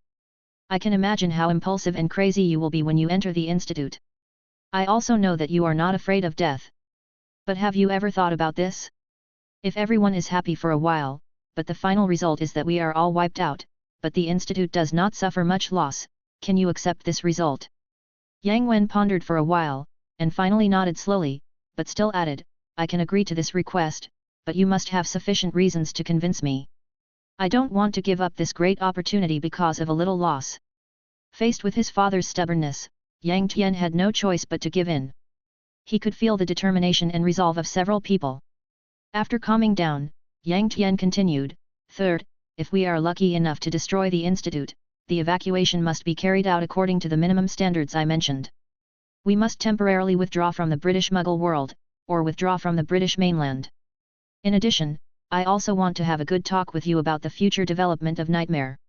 I can imagine how impulsive and crazy you will be when you enter the institute. I also know that you are not afraid of death. But have you ever thought about this? If everyone is happy for a while, but the final result is that we are all wiped out, but the institute does not suffer much loss, can you accept this result? Yang Wen pondered for a while, and finally nodded slowly, but still added, I can agree to this request, but you must have sufficient reasons to convince me. I don't want to give up this great opportunity because of a little loss. Faced with his father's stubbornness, Yang Tian had no choice but to give in. He could feel the determination and resolve of several people. After calming down, Yang Tian continued, Third, if we are lucky enough to destroy the institute, the evacuation must be carried out according to the minimum standards I mentioned. We must temporarily withdraw from the British Muggle world, or withdraw from the British mainland. In addition, I also want to have a good talk with you about the future development of Nightmare.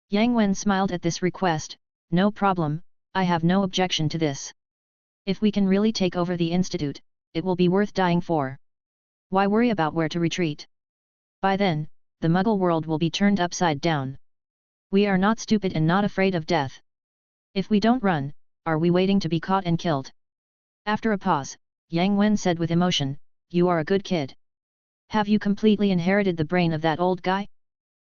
Yang Wen smiled at this request. No problem, I have no objection to this. If we can really take over the institute, it will be worth dying for. Why worry about where to retreat? By then, the Muggle world will be turned upside down. We are not stupid and not afraid of death. If we don't run, are we waiting to be caught and killed? After a pause, Yang Wen said with emotion, You are a good kid. Have you completely inherited the brain of that old guy?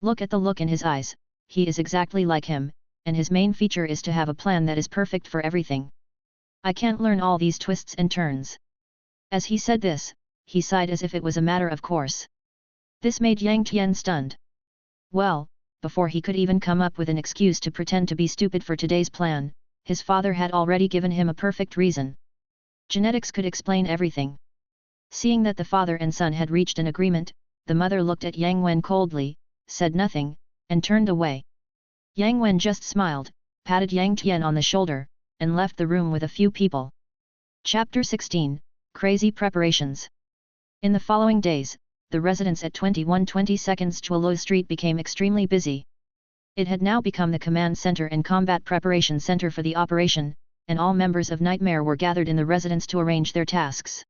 Look at the look in his eyes, he is exactly like him, and his main feature is to have a plan that is perfect for everything. I can't learn all these twists and turns. As he said this, he sighed as if it was a matter of course. This made Yang Tian stunned. Well, before he could even come up with an excuse to pretend to be stupid for today's plan, his father had already given him a perfect reason. Genetics could explain everything. Seeing that the father and son had reached an agreement, the mother looked at Yang Wen coldly, said nothing, and turned away. Yang Wen just smiled, patted Yang Tian on the shoulder, and left the room with a few people. Chapter 16, Crazy Preparations. In the following days, the residents at 2122nd Chuolo Street became extremely busy. It had now become the command center and combat preparation center for the operation, and all members of Nightmare were gathered in the residence to arrange their tasks.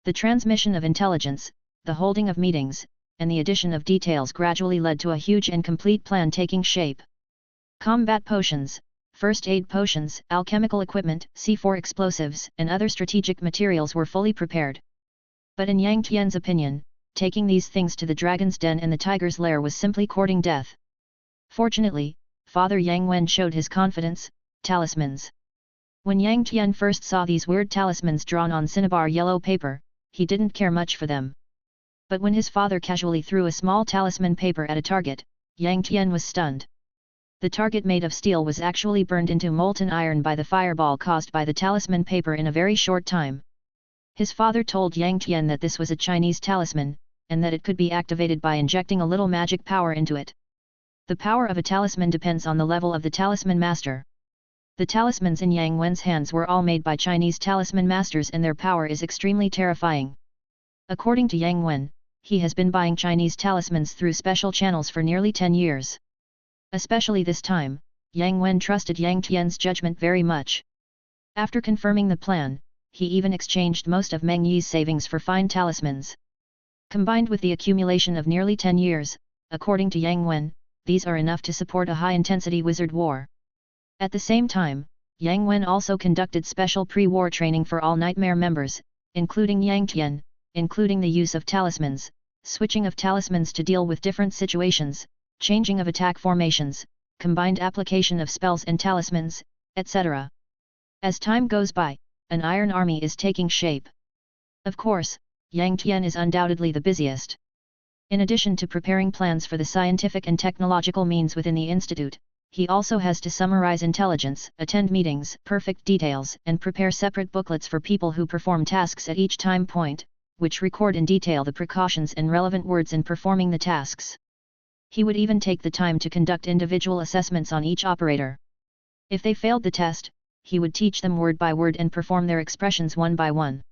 The transmission of intelligence, the holding of meetings, and the addition of details gradually led to a huge and complete plan taking shape. Combat potions, first aid potions, alchemical equipment, C4 explosives, and other strategic materials were fully prepared. But in Yang Tian's opinion, taking these things to the Dragon's Den and the Tiger's Lair was simply courting death. Fortunately, Father Yang Wen showed his confidence. Talismans. When Yang Tian first saw these weird talismans drawn on cinnabar yellow paper, he didn't care much for them. But when his father casually threw a small talisman paper at a target, Yang Tian was stunned. The target made of steel was actually burned into molten iron by the fireball caused by the talisman paper in a very short time. His father told Yang Tian that this was a Chinese talisman, and that it could be activated by injecting a little magic power into it. The power of a talisman depends on the level of the talisman master. The talismans in Yang Wen's hands were all made by Chinese talisman masters and their power is extremely terrifying. According to Yang Wen, he has been buying Chinese talismans through special channels for nearly 10 years. Especially this time, Yang Wen trusted Yang Tian's judgment very much. After confirming the plan, he even exchanged most of Meng Yi's savings for fine talismans. Combined with the accumulation of nearly 10 years, according to Yang Wen, these are enough to support a high-intensity wizard war. At the same time, Yang Wen also conducted special pre-war training for all Nightmare members, including Yang Tian, including the use of talismans, switching of talismans to deal with different situations, changing of attack formations, combined application of spells and talismans, etc. As time goes by, an iron army is taking shape. Of course, Yang Tian is undoubtedly the busiest. In addition to preparing plans for the scientific and technological means within the institute, he also has to summarize intelligence, attend meetings, perfect details, and prepare separate booklets for people who perform tasks at each time point, which record in detail the precautions and relevant words in performing the tasks. He would even take the time to conduct individual assessments on each operator. If they failed the test, he would teach them word by word and perform their expressions one by one.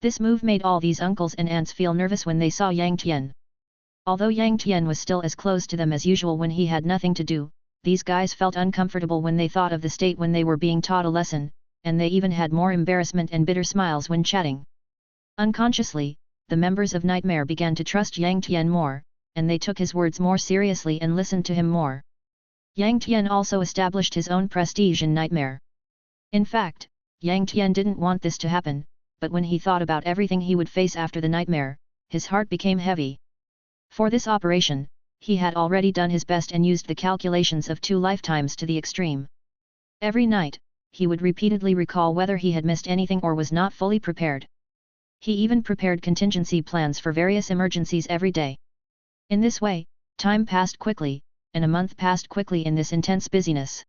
This move made all these uncles and aunts feel nervous when they saw Yang Tian. Although Yang Tian was still as close to them as usual when he had nothing to do, these guys felt uncomfortable when they thought of the state when they were being taught a lesson, and they even had more embarrassment and bitter smiles when chatting. Unconsciously, the members of Nightmare began to trust Yang Tian more, and they took his words more seriously and listened to him more. Yang Tian also established his own prestige in Nightmare. In fact, Yang Tian didn't want this to happen, but when he thought about everything he would face after the nightmare, his heart became heavy. For this operation, he had already done his best and used the calculations of 2 lifetimes to the extreme. Every night, he would repeatedly recall whether he had missed anything or was not fully prepared. He even prepared contingency plans for various emergencies every day. In this way, time passed quickly, and a month passed quickly in this intense busyness.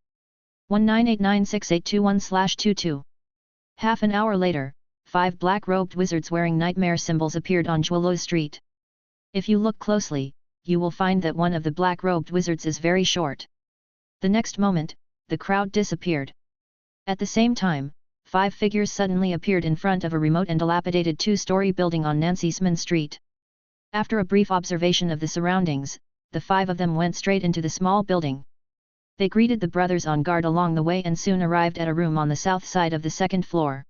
19896821/22. Half an hour later, 5 black-robed wizards wearing nightmare symbols appeared on Zhuoluo Street. If you look closely, you will find that one of the black-robed wizards is very short. The next moment, the crowd disappeared. At the same time, 5 figures suddenly appeared in front of a remote and dilapidated 2-story building on Nancy Sman Street. After a brief observation of the surroundings, the 5 of them went straight into the small building. They greeted the brothers on guard along the way and soon arrived at a room on the south side of the 2nd floor.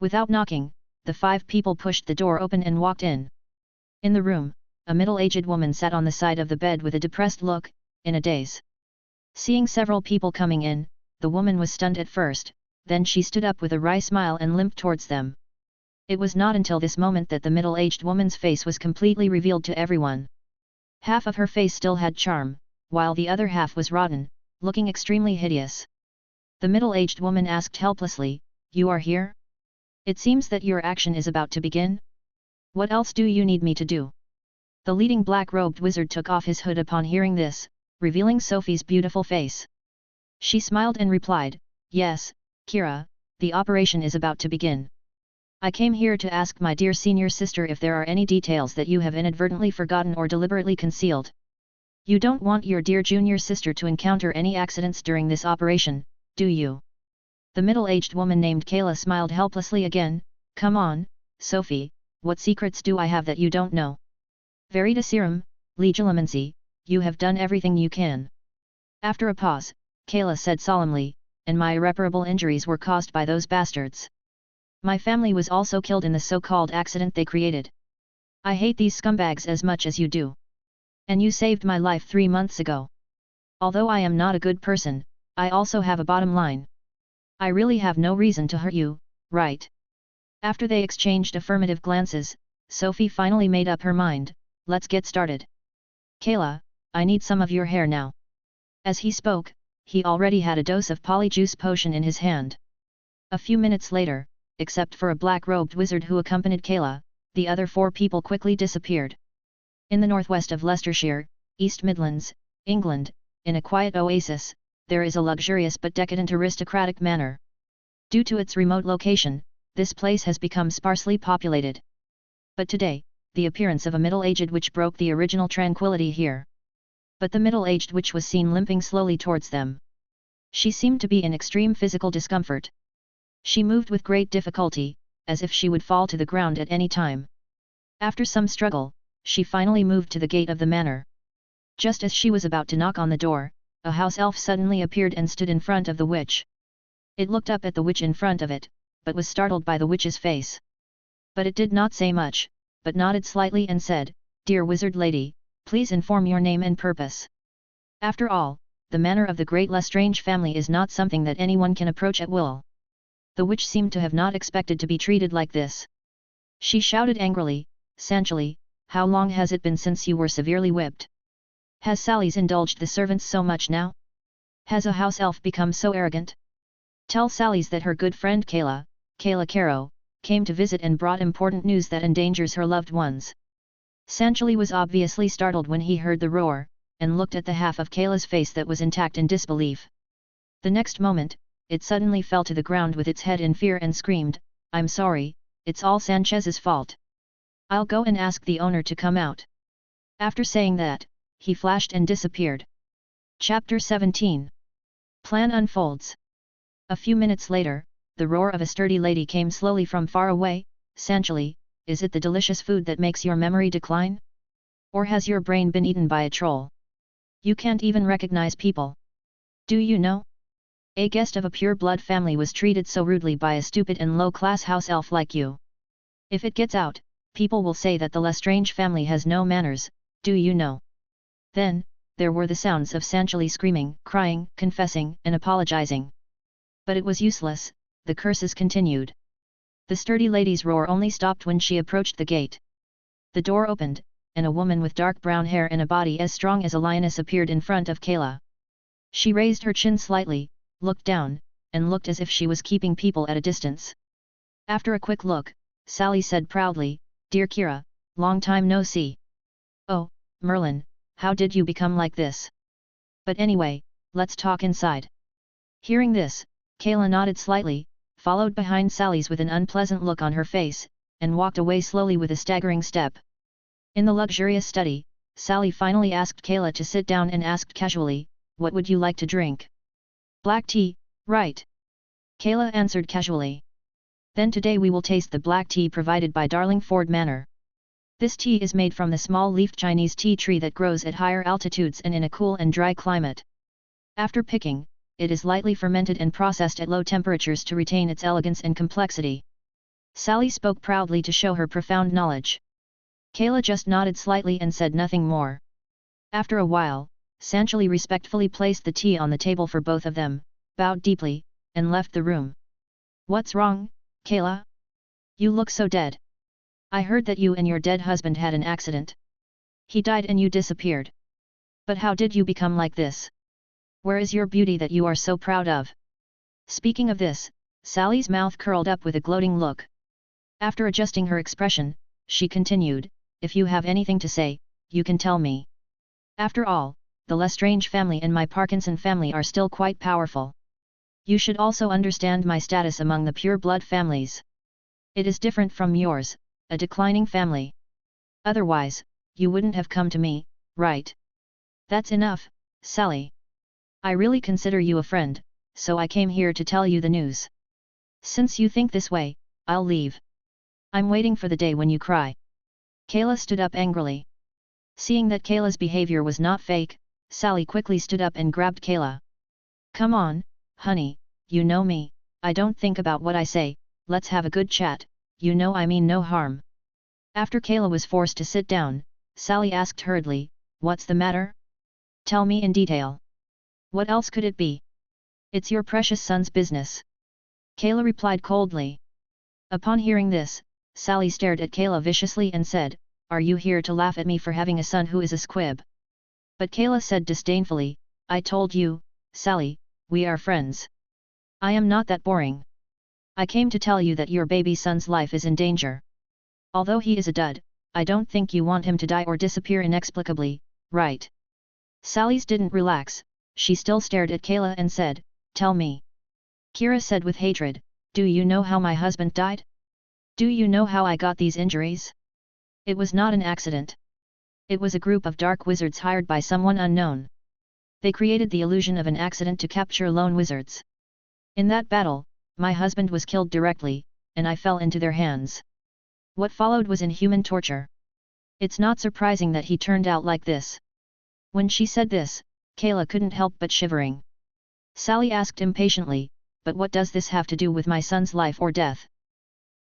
Without knocking, the 5 people pushed the door open and walked in. In the room, a middle-aged woman sat on the side of the bed with a depressed look, in a daze. Seeing several people coming in, the woman was stunned at first, then she stood up with a wry smile and limped towards them. It was not until this moment that the middle-aged woman's face was completely revealed to everyone. Half of her face still had charm, while the other half was rotten, looking extremely hideous. The middle-aged woman asked helplessly, "You are here? It seems that your action is about to begin? What else do you need me to do?" The leading black-robed wizard took off his hood upon hearing this, revealing Sophie's beautiful face. She smiled and replied, "Yes, Kira, the operation is about to begin. I came here to ask my dear senior sister if there are any details that you have inadvertently forgotten or deliberately concealed. You don't want your dear junior sister to encounter any accidents during this operation, do you?" The middle-aged woman named Kayla smiled helplessly again. "Come on, Sophie, what secrets do I have that you don't know? Verita Serum, Legilimency, you have done everything you can." After a pause, Kayla said solemnly, "And my irreparable injuries were caused by those bastards. My family was also killed in the so-called accident they created. I hate these scumbags as much as you do. And you saved my life 3 months ago. Although I am not a good person, I also have a bottom line. I really have no reason to hurt you, right?" After they exchanged affirmative glances, Sophie finally made up her mind, "Let's get started. Kayla, I need some of your hair now." As he spoke, he already had a dose of polyjuice potion in his hand. A few minutes later, except for a black-robed wizard who accompanied Kayla, the other 4 people quickly disappeared. In the northwest of Leicestershire, East Midlands, England, in a quiet oasis, there is a luxurious but decadent aristocratic manor. Due to its remote location, this place has become sparsely populated. But today, the appearance of a middle-aged witch broke the original tranquility here. But the middle-aged witch was seen limping slowly towards them. She seemed to be in extreme physical discomfort. She moved with great difficulty, as if she would fall to the ground at any time. After some struggle, she finally moved to the gate of the manor. Just as she was about to knock on the door, a house elf suddenly appeared and stood in front of the witch. It looked up at the witch in front of it, but was startled by the witch's face. But it did not say much, but nodded slightly and said, "Dear wizard lady, please inform your name and purpose." After all, the manor of the great Lestrange family is not something that anyone can approach at will. The witch seemed to have not expected to be treated like this. She shouted angrily, "Sanchali, how long has it been since you were severely whipped? Has Sally's indulged the servants so much now? Has a house elf become so arrogant? Tell Sally's that her good friend Kayla Caro, came to visit and brought important news that endangers her loved ones." Sanchali was obviously startled when he heard the roar, and looked at the half of Kayla's face that was intact in disbelief. The next moment, it suddenly fell to the ground with its head in fear and screamed, "I'm sorry, it's all Sanchez's fault. I'll go and ask the owner to come out." After saying that, he flashed and disappeared. Chapter 17. Plan unfolds. A few minutes later, the roar of a sturdy lady came slowly from far away. "Sanchali, is it the delicious food that makes your memory decline? Or has your brain been eaten by a troll? You can't even recognize people. Do you know? A guest of a pure-blood family was treated so rudely by a stupid and low-class house elf like you. If it gets out, people will say that the Lestrange family has no manners, do you know?" Then, there were the sounds of Sanchali screaming, crying, confessing, and apologizing. But it was useless, the curses continued. The sturdy lady's roar only stopped when she approached the gate. The door opened, and a woman with dark brown hair and a body as strong as a lioness appeared in front of Kayla. She raised her chin slightly, looked down, and looked as if she was keeping people at a distance. After a quick look, Sally said proudly, "Dear Kira, long time no see. Oh, Merlin, how did you become like this? But anyway, let's talk inside." Hearing this, Kayla nodded slightly, followed behind Sally's with an unpleasant look on her face, and walked away slowly with a staggering step. In the luxurious study, Sally finally asked Kayla to sit down and asked casually, "What would you like to drink?" "Black tea, right?" Kayla answered casually. "Then today we will taste the black tea provided by Darlingford Manor. This tea is made from the small-leafed Chinese tea tree that grows at higher altitudes and in a cool and dry climate. After picking, it is lightly fermented and processed at low temperatures to retain its elegance and complexity." Sally spoke proudly to show her profound knowledge. Kayla just nodded slightly and said nothing more. After a while, Sanchali respectfully placed the tea on the table for both of them, bowed deeply, and left the room. "What's wrong, Kayla? You look so dead. I heard that you and your dead husband had an accident. He died and you disappeared. But how did you become like this? Where is your beauty that you are so proud of?" Speaking of this, Sally's mouth curled up with a gloating look. After adjusting her expression, she continued, "If you have anything to say, you can tell me. After all, the Lestrange family and my Parkinson family are still quite powerful. You should also understand my status among the pure-blood families. It is different from yours, a declining family. Otherwise, you wouldn't have come to me, right? That's enough, Sally. I really consider you a friend, so I came here to tell you the news. Since you think this way, I'll leave. I'm waiting for the day when you cry." Kayla stood up angrily. Seeing that Kayla's behavior was not fake, Sally quickly stood up and grabbed Kayla. "Come on, honey, you know me, I don't think about what I say, let's have a good chat, you know I mean no harm." After Kayla was forced to sit down, Sally asked hurriedly, "What's the matter? Tell me in detail. What else could it be? It's your precious son's business." Kayla replied coldly. Upon hearing this, Sally stared at Kayla viciously and said, "Are you here to laugh at me for having a son who is a squib?" But Kayla said disdainfully, "I told you, Sally, we are friends. I am not that boring. I came to tell you that your baby son's life is in danger. Although he is a dud, I don't think you want him to die or disappear inexplicably, right? Sally's didn't relax, she still stared at Kayla and said, "Tell me." Kira said with hatred, "Do you know how my husband died? Do you know how I got these injuries? It was not an accident. It was a group of dark wizards hired by someone unknown. They created the illusion of an accident to capture lone wizards. In that battle, my husband was killed directly, and I fell into their hands. What followed was inhuman torture. It's not surprising that he turned out like this." When she said this, Kayla couldn't help but shivering. Sally asked impatiently, "But what does this have to do with my son's life or death?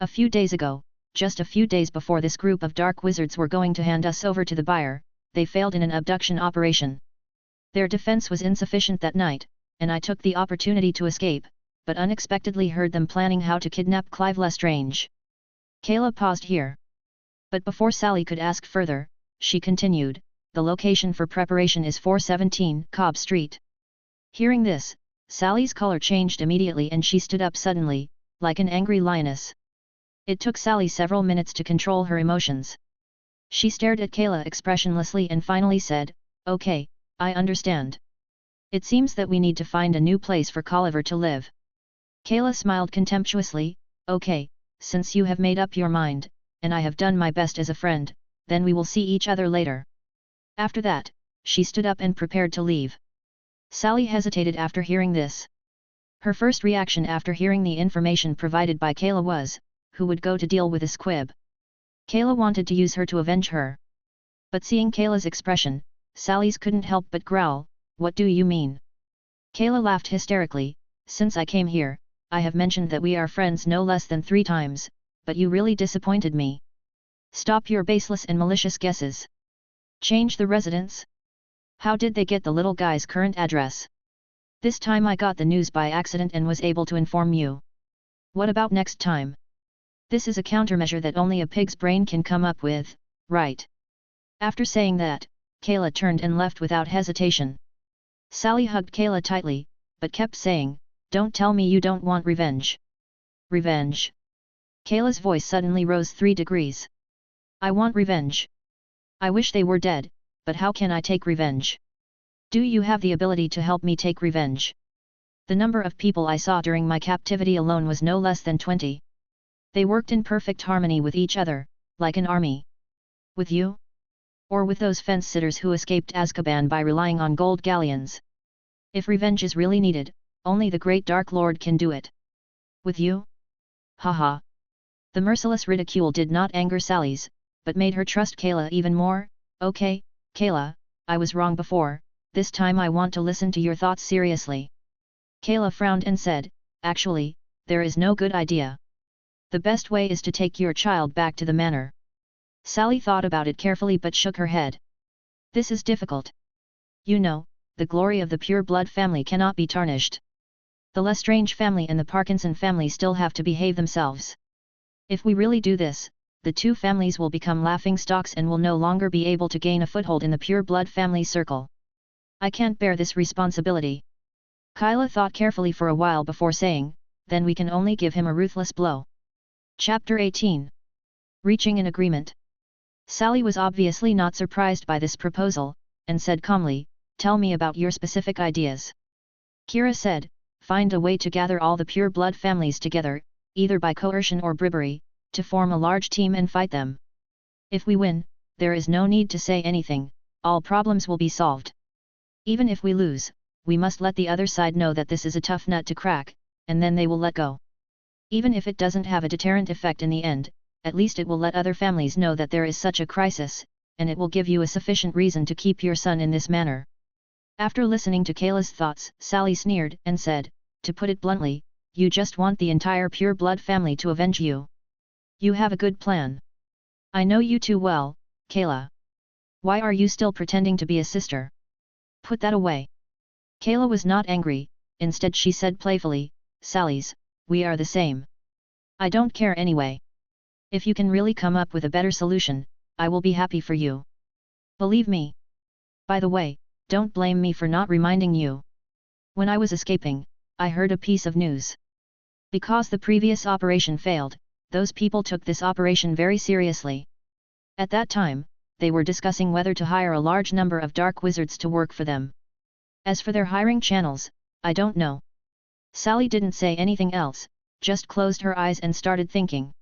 A few days ago, just a few days before this group of dark wizards were going to hand us over to the buyer, they failed in an abduction operation. Their defense was insufficient that night, and I took the opportunity to escape, but unexpectedly heard them planning how to kidnap Clive Lestrange." Kayla paused here. But before Sally could ask further, she continued, "The location for preparation is 417 Cobb Street." Hearing this, Sally's color changed immediately and she stood up suddenly, like an angry lioness. It took Sally several minutes to control her emotions. She stared at Kayla expressionlessly and finally said, "Okay, I understand. It seems that we need to find a new place for Colliver to live." Kayla smiled contemptuously, "Okay, since you have made up your mind, and I have done my best as a friend, then we will see each other later." After that, she stood up and prepared to leave. Sally hesitated after hearing this. Her first reaction after hearing the information provided by Kayla was, who would go to deal with a squib? Kayla wanted to use her to avenge her. But seeing Kayla's expression, Sally's couldn't help but growl, "What do you mean?" Kayla laughed hysterically, "Since I came here, I have mentioned that we are friends no less than 3 times, but you really disappointed me. Stop your baseless and malicious guesses. Change the residence? How did they get the little guy's current address? This time I got the news by accident and was able to inform you. What about next time? This is a countermeasure that only a pig's brain can come up with, right?" After saying that, Kayla turned and left without hesitation. Sally hugged Kayla tightly, but kept saying, "Don't tell me you don't want revenge." "Revenge?" Kayla's voice suddenly rose 3 degrees. "I want revenge. I wish they were dead, but how can I take revenge? Do you have the ability to help me take revenge? The number of people I saw during my captivity alone was no less than 20. They worked in perfect harmony with each other, like an army. With you? Or with those fence-sitters who escaped Azkaban by relying on gold galleons? If revenge is really needed, only the great Dark Lord can do it. With you? Haha." The merciless ridicule did not anger Sally's, but made her trust Kayla even more. "Okay, Kayla, I was wrong before, this time I want to listen to your thoughts seriously." Kayla frowned and said, "Actually, there is no good idea. The best way is to take your child back to the manor." Sally thought about it carefully but shook her head. "This is difficult. You know, the glory of the pure blood family cannot be tarnished. The Lestrange family and the Parkinson family still have to behave themselves. If we really do this, the 2 families will become laughingstocks and will no longer be able to gain a foothold in the pure blood family circle. I can't bear this responsibility." Kayla thought carefully for a while before saying, "Then we can only give him a ruthless blow." Chapter 18. Reaching an agreement. Sally was obviously not surprised by this proposal, and said calmly, "Tell me about your specific ideas." Kira said, "Find a way to gather all the pure blood families together, either by coercion or bribery, to form a large team and fight them. If we win, there is no need to say anything, all problems will be solved. Even if we lose, we must let the other side know that this is a tough nut to crack, and then they will let go. Even if it doesn't have a deterrent effect in the end, at least it will let other families know that there is such a crisis, and it will give you a sufficient reason to keep your son in this manner." After listening to Kayla's thoughts, Sally sneered and said, "To put it bluntly, you just want the entire pure blood family to avenge you. You have a good plan. I know you too well, Kayla. Why are you still pretending to be a sister? Put that away." Kayla was not angry, instead she said playfully, "Sally's, we are the same. I don't care anyway. If you can really come up with a better solution, I will be happy for you. Believe me. By the way, don't blame me for not reminding you. When I was escaping, I heard a piece of news. Because the previous operation failed, those people took this operation very seriously. At that time, they were discussing whether to hire a large number of dark wizards to work for them. As for their hiring channels, I don't know. Sally didn't say anything else, just closed her eyes and started thinking.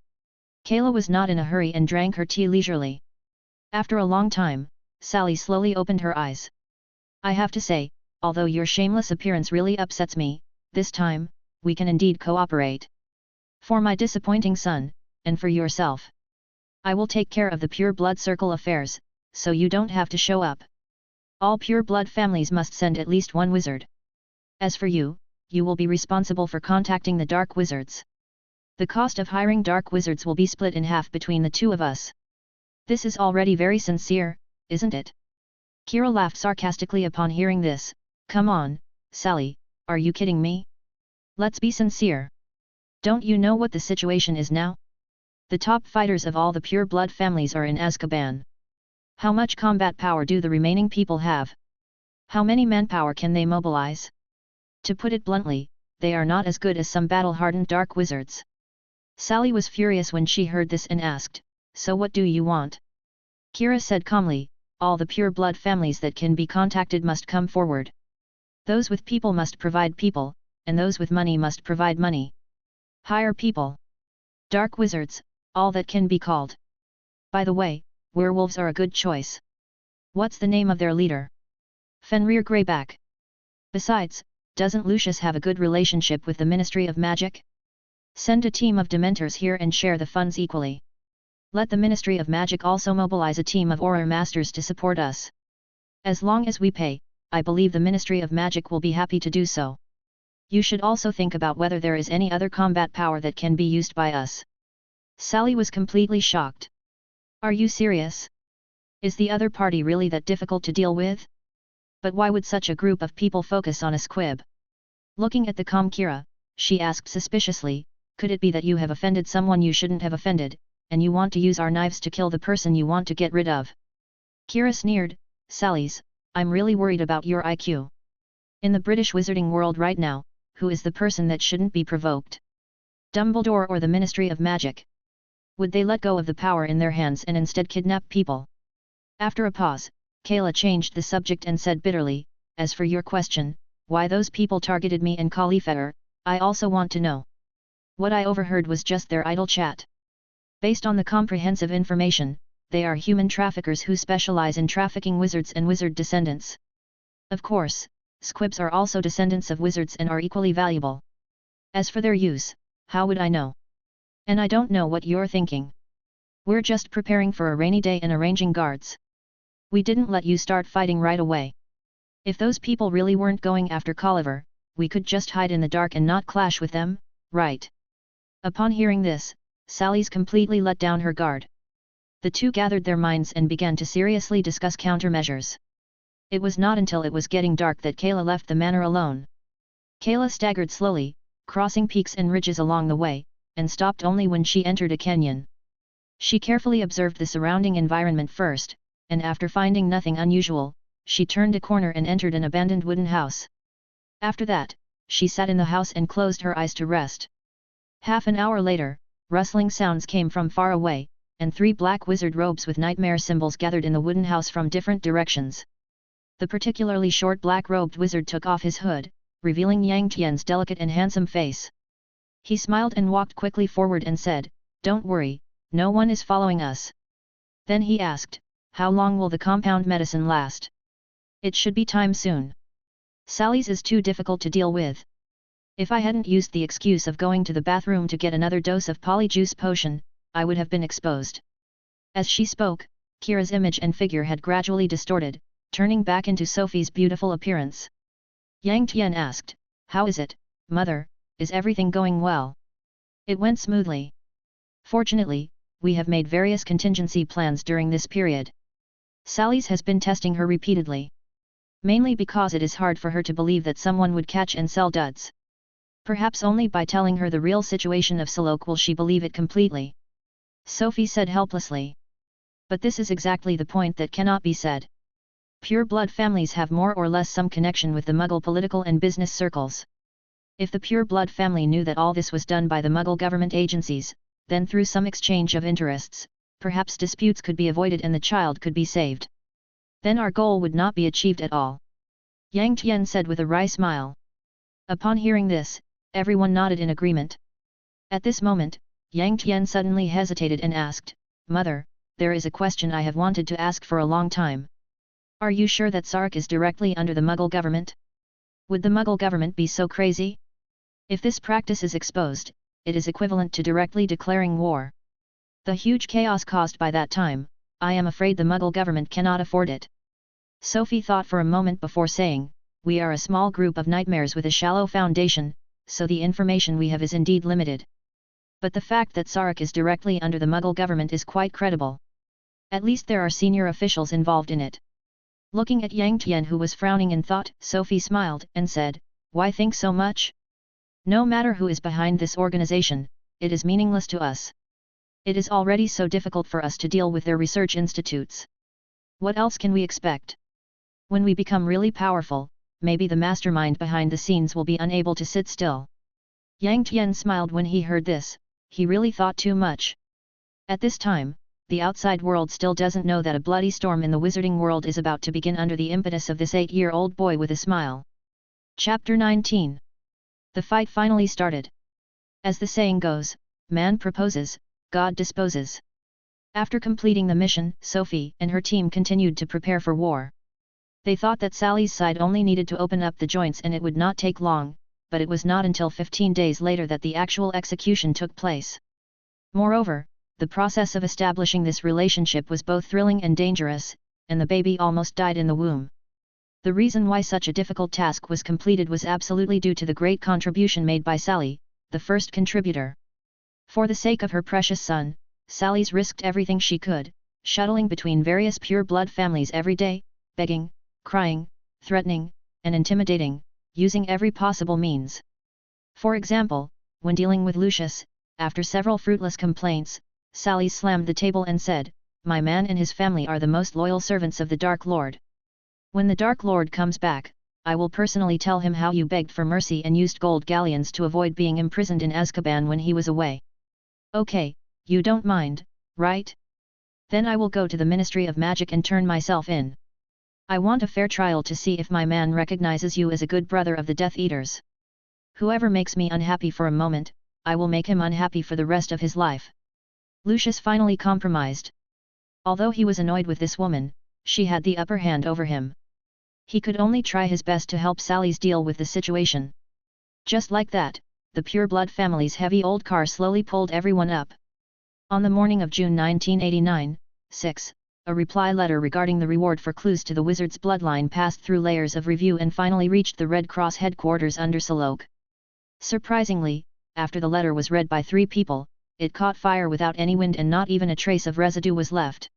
Kayla was not in a hurry and drank her tea leisurely. After a long time, Sally slowly opened her eyes. I have to say, although your shameless appearance really upsets me, this time, we can indeed cooperate. For my disappointing son, and for yourself. I will take care of the pure blood circle affairs, so you don't have to show up. All pure blood families must send at least one wizard. As for you, you will be responsible for contacting the dark wizards. The cost of hiring dark wizards will be split in half between the two of us. This is already very sincere, isn't it? Kira laughed sarcastically upon hearing this. Come on, Sally, are you kidding me? Let's be sincere. Don't you know what the situation is now? The top fighters of all the pure blood families are in Azkaban. How much combat power do the remaining people have? How many manpower can they mobilize? To put it bluntly, they are not as good as some battle-hardened dark wizards. Sally was furious when she heard this and asked, so what do you want? Kira said calmly, all the pure blood families that can be contacted must come forward. Those with people must provide people, and those with money must provide money. Hire people. Dark wizards, all that can be called. By the way, werewolves are a good choice. What's the name of their leader? Fenrir Greyback. Besides, doesn't Lucius have a good relationship with the Ministry of Magic? Send a team of Dementors here and share the funds equally. Let the Ministry of Magic also mobilize a team of Auror Masters to support us. As long as we pay, I believe the Ministry of Magic will be happy to do so. You should also think about whether there is any other combat power that can be used by us. Sally was completely shocked. Are you serious? Is the other party really that difficult to deal with? But why would such a group of people focus on a squib? Looking at the calm Kira, she asked suspiciously, could it be that you have offended someone you shouldn't have offended, and you want to use our knives to kill the person you want to get rid of? Kira sneered, Sally's, I'm really worried about your IQ. In the British wizarding world right now, who is the person that shouldn't be provoked? Dumbledore or the Ministry of Magic? Would they let go of the power in their hands and instead kidnap people? After a pause, Kayla changed the subject and said bitterly, as for your question, why those people targeted me and Caulifetter, I also want to know. What I overheard was just their idle chat. Based on the comprehensive information, they are human traffickers who specialize in trafficking wizards and wizard descendants. Of course, squibs are also descendants of wizards and are equally valuable. As for their use, how would I know? And I don't know what you're thinking. We're just preparing for a rainy day and arranging guards. We didn't let you start fighting right away. If those people really weren't going after Caulifetter, we could just hide in the dark and not clash with them, right? Upon hearing this, Sally's completely let down her guard. The two gathered their minds and began to seriously discuss countermeasures. It was not until it was getting dark that Kayla left the manor alone. Kayla staggered slowly, crossing peaks and ridges along the way, and stopped only when she entered a canyon. She carefully observed the surrounding environment first, and after finding nothing unusual, she turned a corner and entered an abandoned wooden house. After that, she sat in the house and closed her eyes to rest. Half an hour later, rustling sounds came from far away, and 3 black wizard robes with nightmare symbols gathered in the wooden house from different directions. The particularly short black-robed wizard took off his hood, revealing Yang Tian's delicate and handsome face. He smiled and walked quickly forward and said, "Don't worry, no one is following us." Then he asked, "How long will the compound medicine last?" "It should be time soon. Sally's is too difficult to deal with. If I hadn't used the excuse of going to the bathroom to get another dose of polyjuice potion, I would have been exposed." As she spoke, Kira's image and figure had gradually distorted, turning back into Sophie's beautiful appearance. Yang Tian asked, "How is it, mother, is everything going well?" "It went smoothly. Fortunately, we have made various contingency plans during this period. Sally's has been testing her repeatedly. Mainly because it is hard for her to believe that someone would catch and sell duds. Perhaps only by telling her the real situation of Salok will she believe it completely," Sophie said helplessly. "But this is exactly the point that cannot be said. Pure blood families have more or less some connection with the Muggle political and business circles. If the pure blood family knew that all this was done by the Muggle government agencies, then through some exchange of interests, perhaps disputes could be avoided and the child could be saved. Then our goal would not be achieved at all. Yang Tian said with a wry smile. Upon hearing this, everyone nodded in agreement. At this moment, Yang Tian suddenly hesitated and asked, Mother, there is a question I have wanted to ask for a long time. Are you sure that Sark is directly under the Mughal government? Would the Mughal government be so crazy? If this practice is exposed, it is equivalent to directly declaring war. The huge chaos caused by that time, I am afraid the Mughal government cannot afford it. Sophie thought for a moment before saying, we are a small group of nightmares with a shallow foundation, so the information we have is indeed limited. But the fact that Sark is directly under the Mughal government is quite credible. At least there are senior officials involved in it. Looking at Yang Tian who was frowning in thought, Sophie smiled and said, why think so much? No matter who is behind this organization, it is meaningless to us. It is already so difficult for us to deal with their research institutes. What else can we expect? When we become really powerful, maybe the mastermind behind the scenes will be unable to sit still. Yang Tian smiled when he heard this, he really thought too much. At this time, the outside world still doesn't know that a bloody storm in the wizarding world is about to begin under the impetus of this 8-year-old boy with a smile. Chapter 19. The fight finally started. As the saying goes, man proposes, God disposes. After completing the mission, Sophie and her team continued to prepare for war. They thought that Sally's side only needed to open up the joints and it would not take long, but it was not until 15 days later that the actual execution took place. Moreover, the process of establishing this relationship was both thrilling and dangerous, and the baby almost died in the womb. The reason why such a difficult task was completed was absolutely due to the great contribution made by Sally, the first contributor. For the sake of her precious son, Sally's risked everything she could, shuttling between various pure-blood families every day, begging, crying, threatening, and intimidating, using every possible means. For example, when dealing with Lucius, after several fruitless complaints, Sally slammed the table and said, my man and his family are the most loyal servants of the Dark Lord. When the Dark Lord comes back, I will personally tell him how you begged for mercy and used gold galleons to avoid being imprisoned in Azkaban when he was away. Okay, you don't mind, right? Then I will go to the Ministry of Magic and turn myself in. I want a fair trial to see if my man recognizes you as a good brother of the Death Eaters. Whoever makes me unhappy for a moment, I will make him unhappy for the rest of his life. Lucius finally compromised. Although he was annoyed with this woman, she had the upper hand over him. He could only try his best to help Sally's deal with the situation. Just like that, the pure-blood family's heavy old car slowly pulled everyone up. On the morning of June 1989, 6, a reply letter regarding the reward for clues to the wizard's bloodline passed through layers of review and finally reached the Red Cross headquarters under Salok. Surprisingly, after the letter was read by 3 people, it caught fire without any wind and not even a trace of residue was left.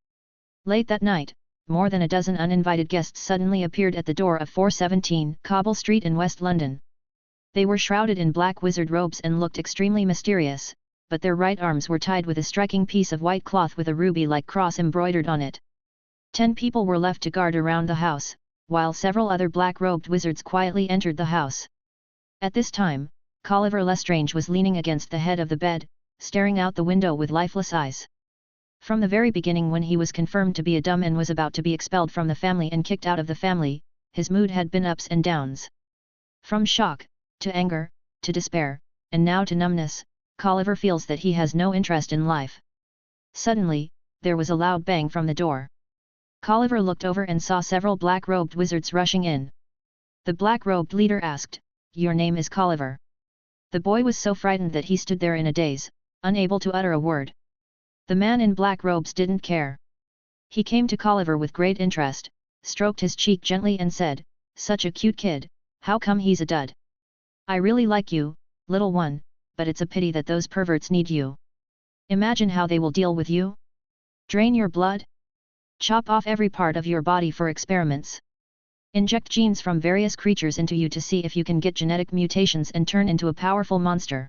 Late that night, more than a dozen uninvited guests suddenly appeared at the door of 417 Cobble Street in West London. They were shrouded in black wizard robes and looked extremely mysterious, but their right arms were tied with a striking piece of white cloth with a ruby-like cross embroidered on it. 10 people were left to guard around the house, while several other black-robed wizards quietly entered the house. At this time, Colliver Lestrange was leaning against the head of the bed, staring out the window with lifeless eyes. From the very beginning when he was confirmed to be a dumb and was about to be expelled from the family and kicked out of the family, his mood had been ups and downs. From shock, to anger, to despair, and now to numbness, Colliver feels that he has no interest in life. Suddenly, there was a loud bang from the door. Colliver looked over and saw several black-robed wizards rushing in. The black-robed leader asked, "Your name is Colliver?" The boy was so frightened that he stood there in a daze, unable to utter a word. The man in black robes didn't care. He came to Colliver with great interest, stroked his cheek gently and said, "Such a cute kid, how come he's a dud? I really like you, little one, but it's a pity that those perverts need you. Imagine how they will deal with you? Drain your blood? Chop off every part of your body for experiments. Inject genes from various creatures into you to see if you can get genetic mutations and turn into a powerful monster."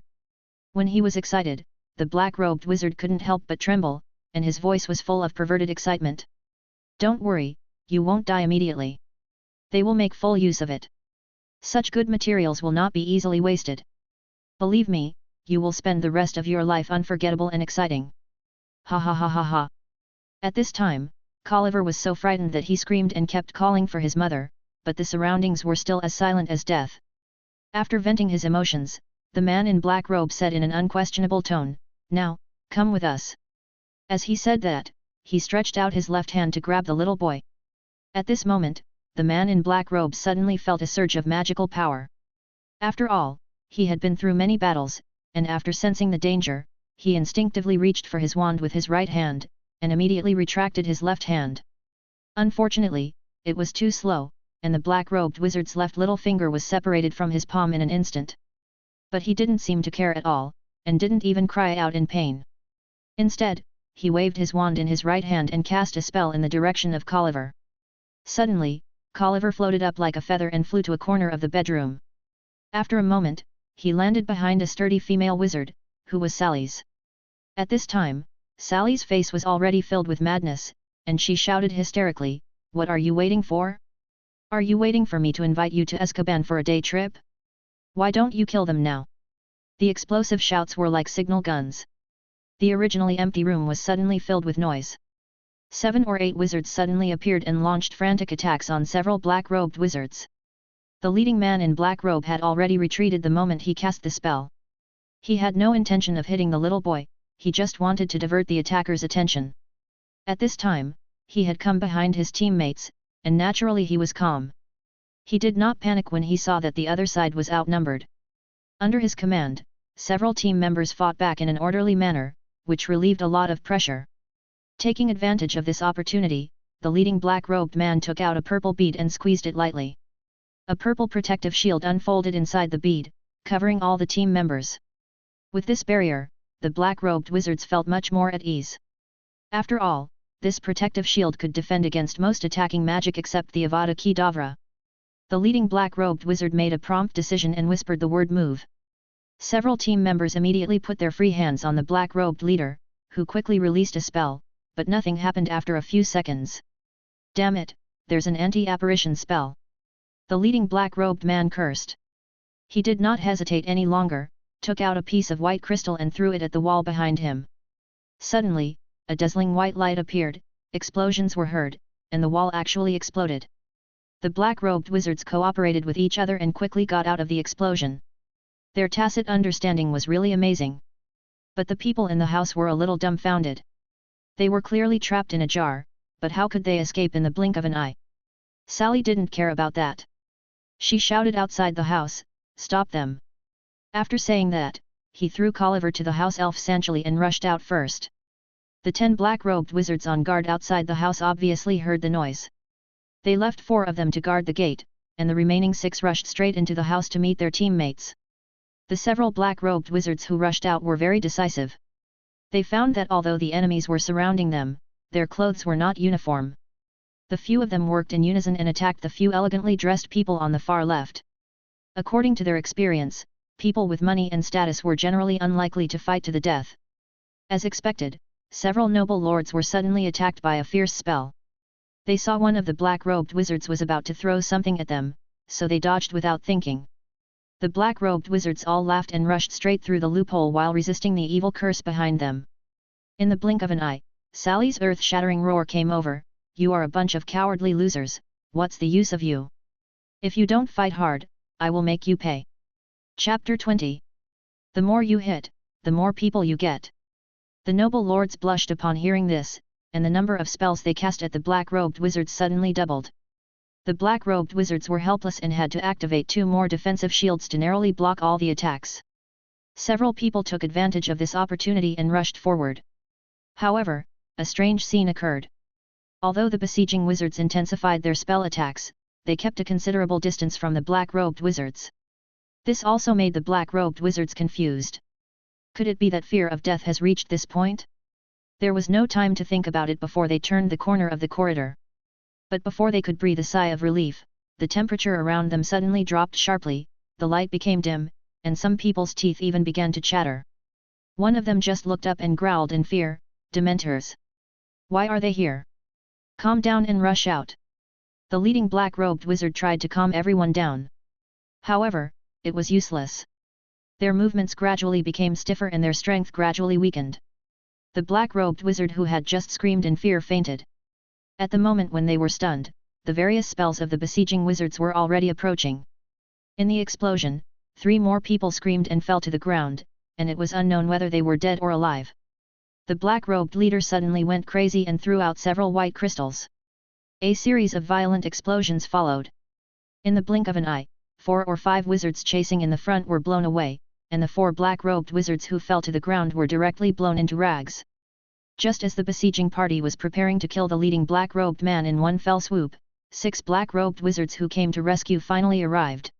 When he was excited, the black-robed wizard couldn't help but tremble, and his voice was full of perverted excitement. "Don't worry, you won't die immediately. They will make full use of it. Such good materials will not be easily wasted. Believe me, you will spend the rest of your life unforgettable and exciting. Ha ha ha ha ha. At this time, Colliver was so frightened that he screamed and kept calling for his mother, but the surroundings were still as silent as death. After venting his emotions, the man in black robe said in an unquestionable tone, "Now, come with us." As he said that, he stretched out his left hand to grab the little boy. At this moment, the man in black robe suddenly felt a surge of magical power. After all, he had been through many battles, and after sensing the danger, he instinctively reached for his wand with his right hand, and immediately retracted his left hand. Unfortunately, it was too slow, and the black-robed wizard's left little finger was separated from his palm in an instant. But he didn't seem to care at all, and didn't even cry out in pain. Instead, he waved his wand in his right hand and cast a spell in the direction of Colliver. Suddenly, Colliver floated up like a feather and flew to a corner of the bedroom. After a moment, he landed behind a sturdy female wizard, who was Sally's. At this time, Sally's face was already filled with madness, and she shouted hysterically, "What are you waiting for? Are you waiting for me to invite you to Azkaban for a day trip? Why don't you kill them now?" The explosive shouts were like signal guns. The originally empty room was suddenly filled with noise. 7 or 8 wizards suddenly appeared and launched frantic attacks on several black-robed wizards. The leading man in black robe had already retreated the moment he cast the spell. He had no intention of hitting the little boy, he just wanted to divert the attackers' attention. At this time, he had come behind his teammates, and naturally he was calm. He did not panic when he saw that the other side was outnumbered. Under his command, several team members fought back in an orderly manner, which relieved a lot of pressure. Taking advantage of this opportunity, the leading black-robed man took out a purple bead and squeezed it lightly. A purple protective shield unfolded inside the bead, covering all the team members. With this barrier, the black-robed wizards felt much more at ease. After all, this protective shield could defend against most attacking magic except the Avada Kedavra. The leading black-robed wizard made a prompt decision and whispered the word "move." Several team members immediately put their free hands on the black-robed leader, who quickly released a spell, but nothing happened after a few seconds. "Damn it, there's an anti-apparition spell!" The leading black-robed man cursed. He did not hesitate any longer, took out a piece of white crystal and threw it at the wall behind him. Suddenly, a dazzling white light appeared, explosions were heard, and the wall actually exploded. The black-robed wizards cooperated with each other and quickly got out of the explosion. Their tacit understanding was really amazing. But the people in the house were a little dumbfounded. They were clearly trapped in a jar, but how could they escape in the blink of an eye? Sally didn't care about that. She shouted outside the house, "Stop them!" After saying that, he threw Colliver to the house elf Sanchali and rushed out first. The 10 black-robed wizards on guard outside the house obviously heard the noise. They left 4 of them to guard the gate, and the remaining 6 rushed straight into the house to meet their teammates. The several black-robed wizards who rushed out were very decisive. They found that although the enemies were surrounding them, their clothes were not uniform. The few of them worked in unison and attacked the few elegantly dressed people on the far left. According to their experience, people with money and status were generally unlikely to fight to the death. As expected, several noble lords were suddenly attacked by a fierce spell. They saw one of the black-robed wizards was about to throw something at them, so they dodged without thinking. The black-robed wizards all laughed and rushed straight through the loophole while resisting the evil curse behind them. In the blink of an eye, Sally's earth-shattering roar came over, "You are a bunch of cowardly losers, what's the use of you? If you don't fight hard, I will make you pay." Chapter 20. The more you hit, the more people you get. The noble lords blushed upon hearing this, and the number of spells they cast at the black-robed wizards suddenly doubled. The black-robed wizards were helpless and had to activate 2 more defensive shields to narrowly block all the attacks. Several people took advantage of this opportunity and rushed forward. However, a strange scene occurred. Although the besieging wizards intensified their spell attacks, they kept a considerable distance from the black-robed wizards. This also made the black-robed wizards confused. Could it be that fear of death has reached this point? There was no time to think about it before they turned the corner of the corridor. But before they could breathe a sigh of relief, the temperature around them suddenly dropped sharply, the light became dim, and some people's teeth even began to chatter. One of them just looked up and growled in fear, "Dementors! Why are they here? Calm down and rush out." The leading black-robed wizard tried to calm everyone down. However, it was useless. Their movements gradually became stiffer and their strength gradually weakened. The black-robed wizard who had just screamed in fear fainted. At the moment when they were stunned, the various spells of the besieging wizards were already approaching. In the explosion, 3 more people screamed and fell to the ground, and it was unknown whether they were dead or alive. The black-robed leader suddenly went crazy and threw out several white crystals. A series of violent explosions followed. In the blink of an eye, 4 or 5 wizards chasing in the front were blown away, and the 4 black-robed wizards who fell to the ground were directly blown into rags. Just as the besieging party was preparing to kill the leading black-robed man in one fell swoop, 6 black-robed wizards who came to rescue finally arrived.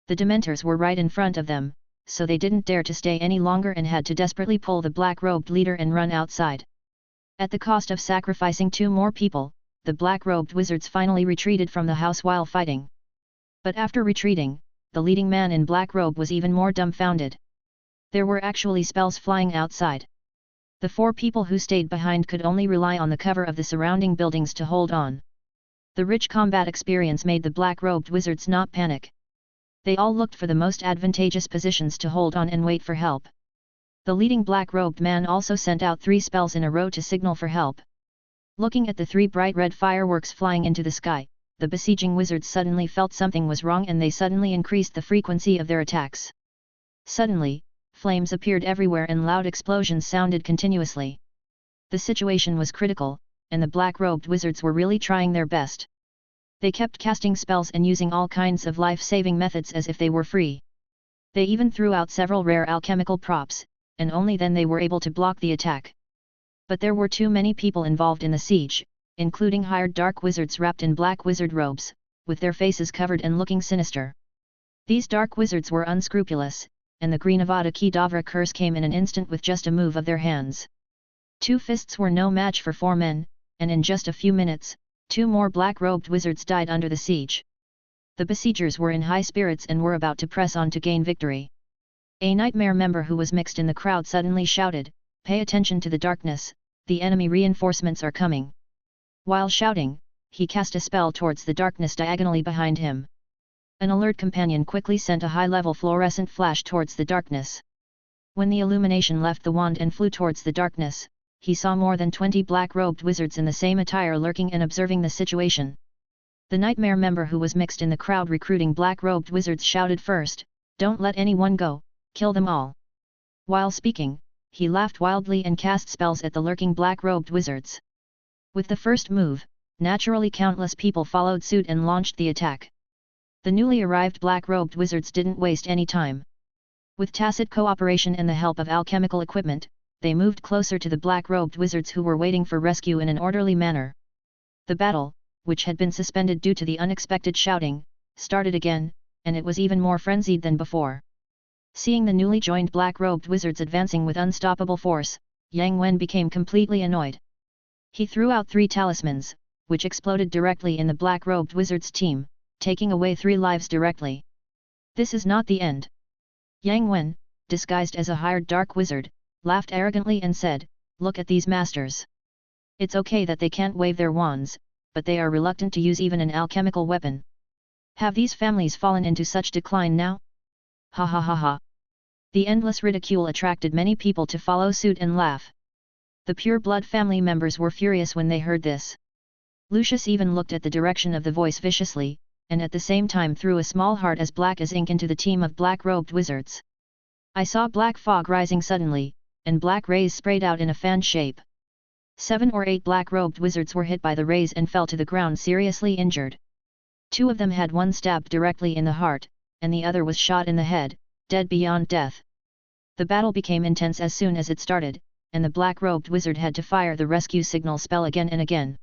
The Dementors were right in front of them, so they didn't dare to stay any longer and had to desperately pull the black-robed leader and run outside. At the cost of sacrificing 2 more people, the black-robed wizards finally retreated from the house while fighting. But after retreating, the leading man in black robe was even more dumbfounded. There were actually spells flying outside. The 4 people who stayed behind could only rely on the cover of the surrounding buildings to hold on. The rich combat experience made the black-robed wizards not panic. They all looked for the most advantageous positions to hold on and wait for help. The leading black-robed man also sent out 3 spells in a row to signal for help. Looking at the 3 bright red fireworks flying into the sky, the besieging wizards suddenly felt something was wrong and they suddenly increased the frequency of their attacks. Suddenly, flames appeared everywhere and loud explosions sounded continuously. The situation was critical, and the black-robed wizards were really trying their best. They kept casting spells and using all kinds of life-saving methods as if they were free. They even threw out several rare alchemical props, and only then they were able to block the attack. But there were too many people involved in the siege, including hired dark wizards wrapped in black wizard robes, with their faces covered and looking sinister. These dark wizards were unscrupulous, and the Green Avada Kedavra curse came in an instant with just a move of their hands. 2 fists were no match for 4 men, and in just a few minutes, 2 more black-robed wizards died under the siege. The besiegers were in high spirits and were about to press on to gain victory. A nightmare member who was mixed in the crowd suddenly shouted, "Pay attention to the darkness, the enemy reinforcements are coming." While shouting, he cast a spell towards the darkness diagonally behind him. An alert companion quickly sent a high-level fluorescent flash towards the darkness. When the illumination left the wand and flew towards the darkness, he saw more than 20 black-robed wizards in the same attire lurking and observing the situation. The nightmare member who was mixed in the crowd recruiting black-robed wizards shouted first, "Don't let anyone go, kill them all." While speaking, he laughed wildly and cast spells at the lurking black-robed wizards. With the first move, naturally countless people followed suit and launched the attack. The newly arrived black-robed wizards didn't waste any time. With tacit cooperation and the help of alchemical equipment, they moved closer to the black-robed wizards who were waiting for rescue in an orderly manner. The battle, which had been suspended due to the unexpected shouting, started again, and it was even more frenzied than before. Seeing the newly joined black-robed wizards advancing with unstoppable force, Yang Wen became completely annoyed. He threw out 3 talismans, which exploded directly in the black-robed wizards' team, taking away 3 lives directly. This is not the end. Yang Wen, disguised as a hired dark wizard, laughed arrogantly and said, "Look at these masters. It's okay that they can't wave their wands, but they are reluctant to use even an alchemical weapon. Have these families fallen into such decline now? Ha ha ha ha." The endless ridicule attracted many people to follow suit and laugh. The pure blood family members were furious when they heard this. Lucius even looked at the direction of the voice viciously, and at the same time threw a small heart as black as ink into the team of black-robed wizards. I saw black fog rising suddenly, and black rays sprayed out in a fan shape. 7 or 8 black-robed wizards were hit by the rays and fell to the ground seriously injured. 2 of them had one stabbed directly in the heart, and the other was shot in the head, dead beyond death. The battle became intense as soon as it started, and the black-robed wizard had to fire the rescue signal spell again and again.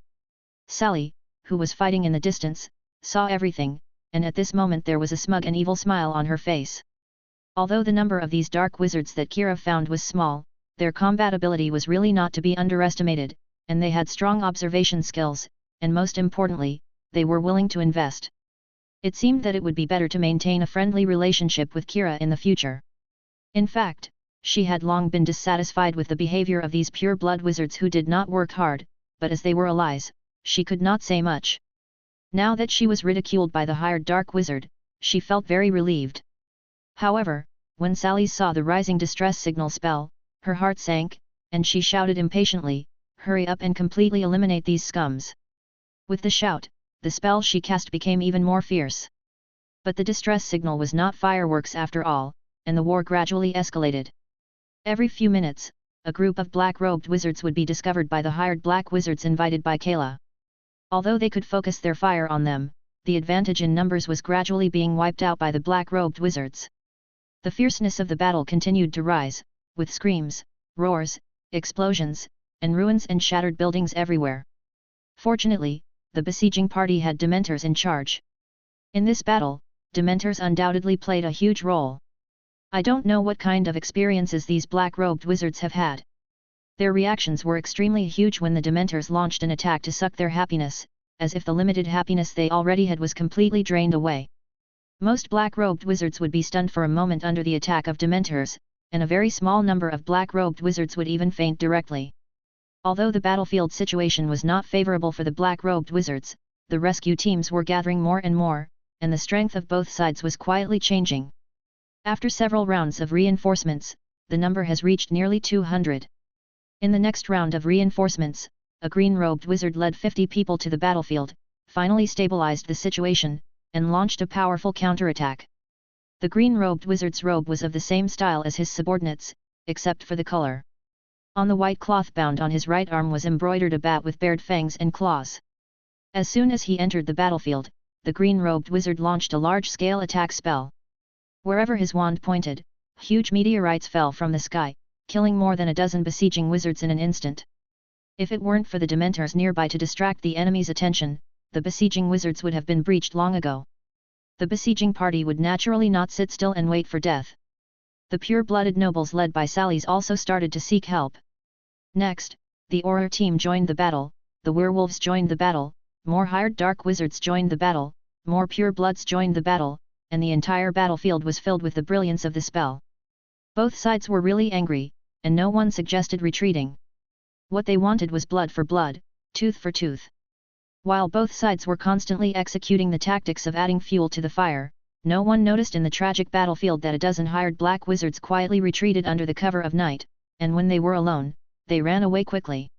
Sally, who was fighting in the distance, saw everything, and at this moment there was a smug and evil smile on her face. Although the number of these dark wizards that Kira found was small, their combat ability was really not to be underestimated, and they had strong observation skills, and most importantly, they were willing to invest. It seemed that it would be better to maintain a friendly relationship with Kira in the future. In fact, she had long been dissatisfied with the behavior of these pure-blood wizards who did not work hard, but as they were allies, she could not say much. Now that she was ridiculed by the hired dark wizard, she felt very relieved. However, When Sally saw the rising distress signal spell, her heart sank, and she shouted impatiently, "Hurry up and completely eliminate these scums!" With the shout, the spell she cast became even more fierce. But the distress signal was not fireworks after all, and the war gradually escalated. Every few minutes, a group of black-robed wizards would be discovered by the hired black wizards invited by Kayla. Although they could focus their fire on them, the advantage in numbers was gradually being wiped out by the black-robed wizards. The fierceness of the battle continued to rise, with screams, roars, explosions, and ruins and shattered buildings everywhere. Fortunately, the besieging party had Dementors in charge. In this battle, Dementors undoubtedly played a huge role. I don't know what kind of experiences these black-robed wizards have had. Their reactions were extremely huge when the Dementors launched an attack to suck their happiness, as if the limited happiness they already had was completely drained away. Most black-robed wizards would be stunned for a moment under the attack of Dementors, and a very small number of black-robed wizards would even faint directly. Although the battlefield situation was not favorable for the black-robed wizards, the rescue teams were gathering more and more, and the strength of both sides was quietly changing. After several rounds of reinforcements, the number has reached nearly 200. In the next round of reinforcements, a green-robed wizard led 50 people to the battlefield, finally stabilized the situation, and launched a powerful counterattack. The green-robed wizard's robe was of the same style as his subordinates, except for the color. On the white cloth bound on his right arm was embroidered a bat with bared fangs and claws. As soon as he entered the battlefield, the green-robed wizard launched a large-scale attack spell. Wherever his wand pointed, huge meteorites fell from the sky, killing more than a dozen besieging wizards in an instant. If it weren't for the Dementors nearby to distract the enemy's attention, the besieging wizards would have been breached long ago. The besieging party would naturally not sit still and wait for death. The pure-blooded nobles led by Sally's also started to seek help. Next, the Auror team joined the battle, the werewolves joined the battle, more hired dark wizards joined the battle, more pure-bloods joined the battle, and the entire battlefield was filled with the brilliance of the spell. Both sides were really angry, and no one suggested retreating. What they wanted was blood for blood, tooth for tooth. While both sides were constantly executing the tactics of adding fuel to the fire, no one noticed in the tragic battlefield that a dozen hired black wizards quietly retreated under the cover of night, and when they were alone, they ran away quickly.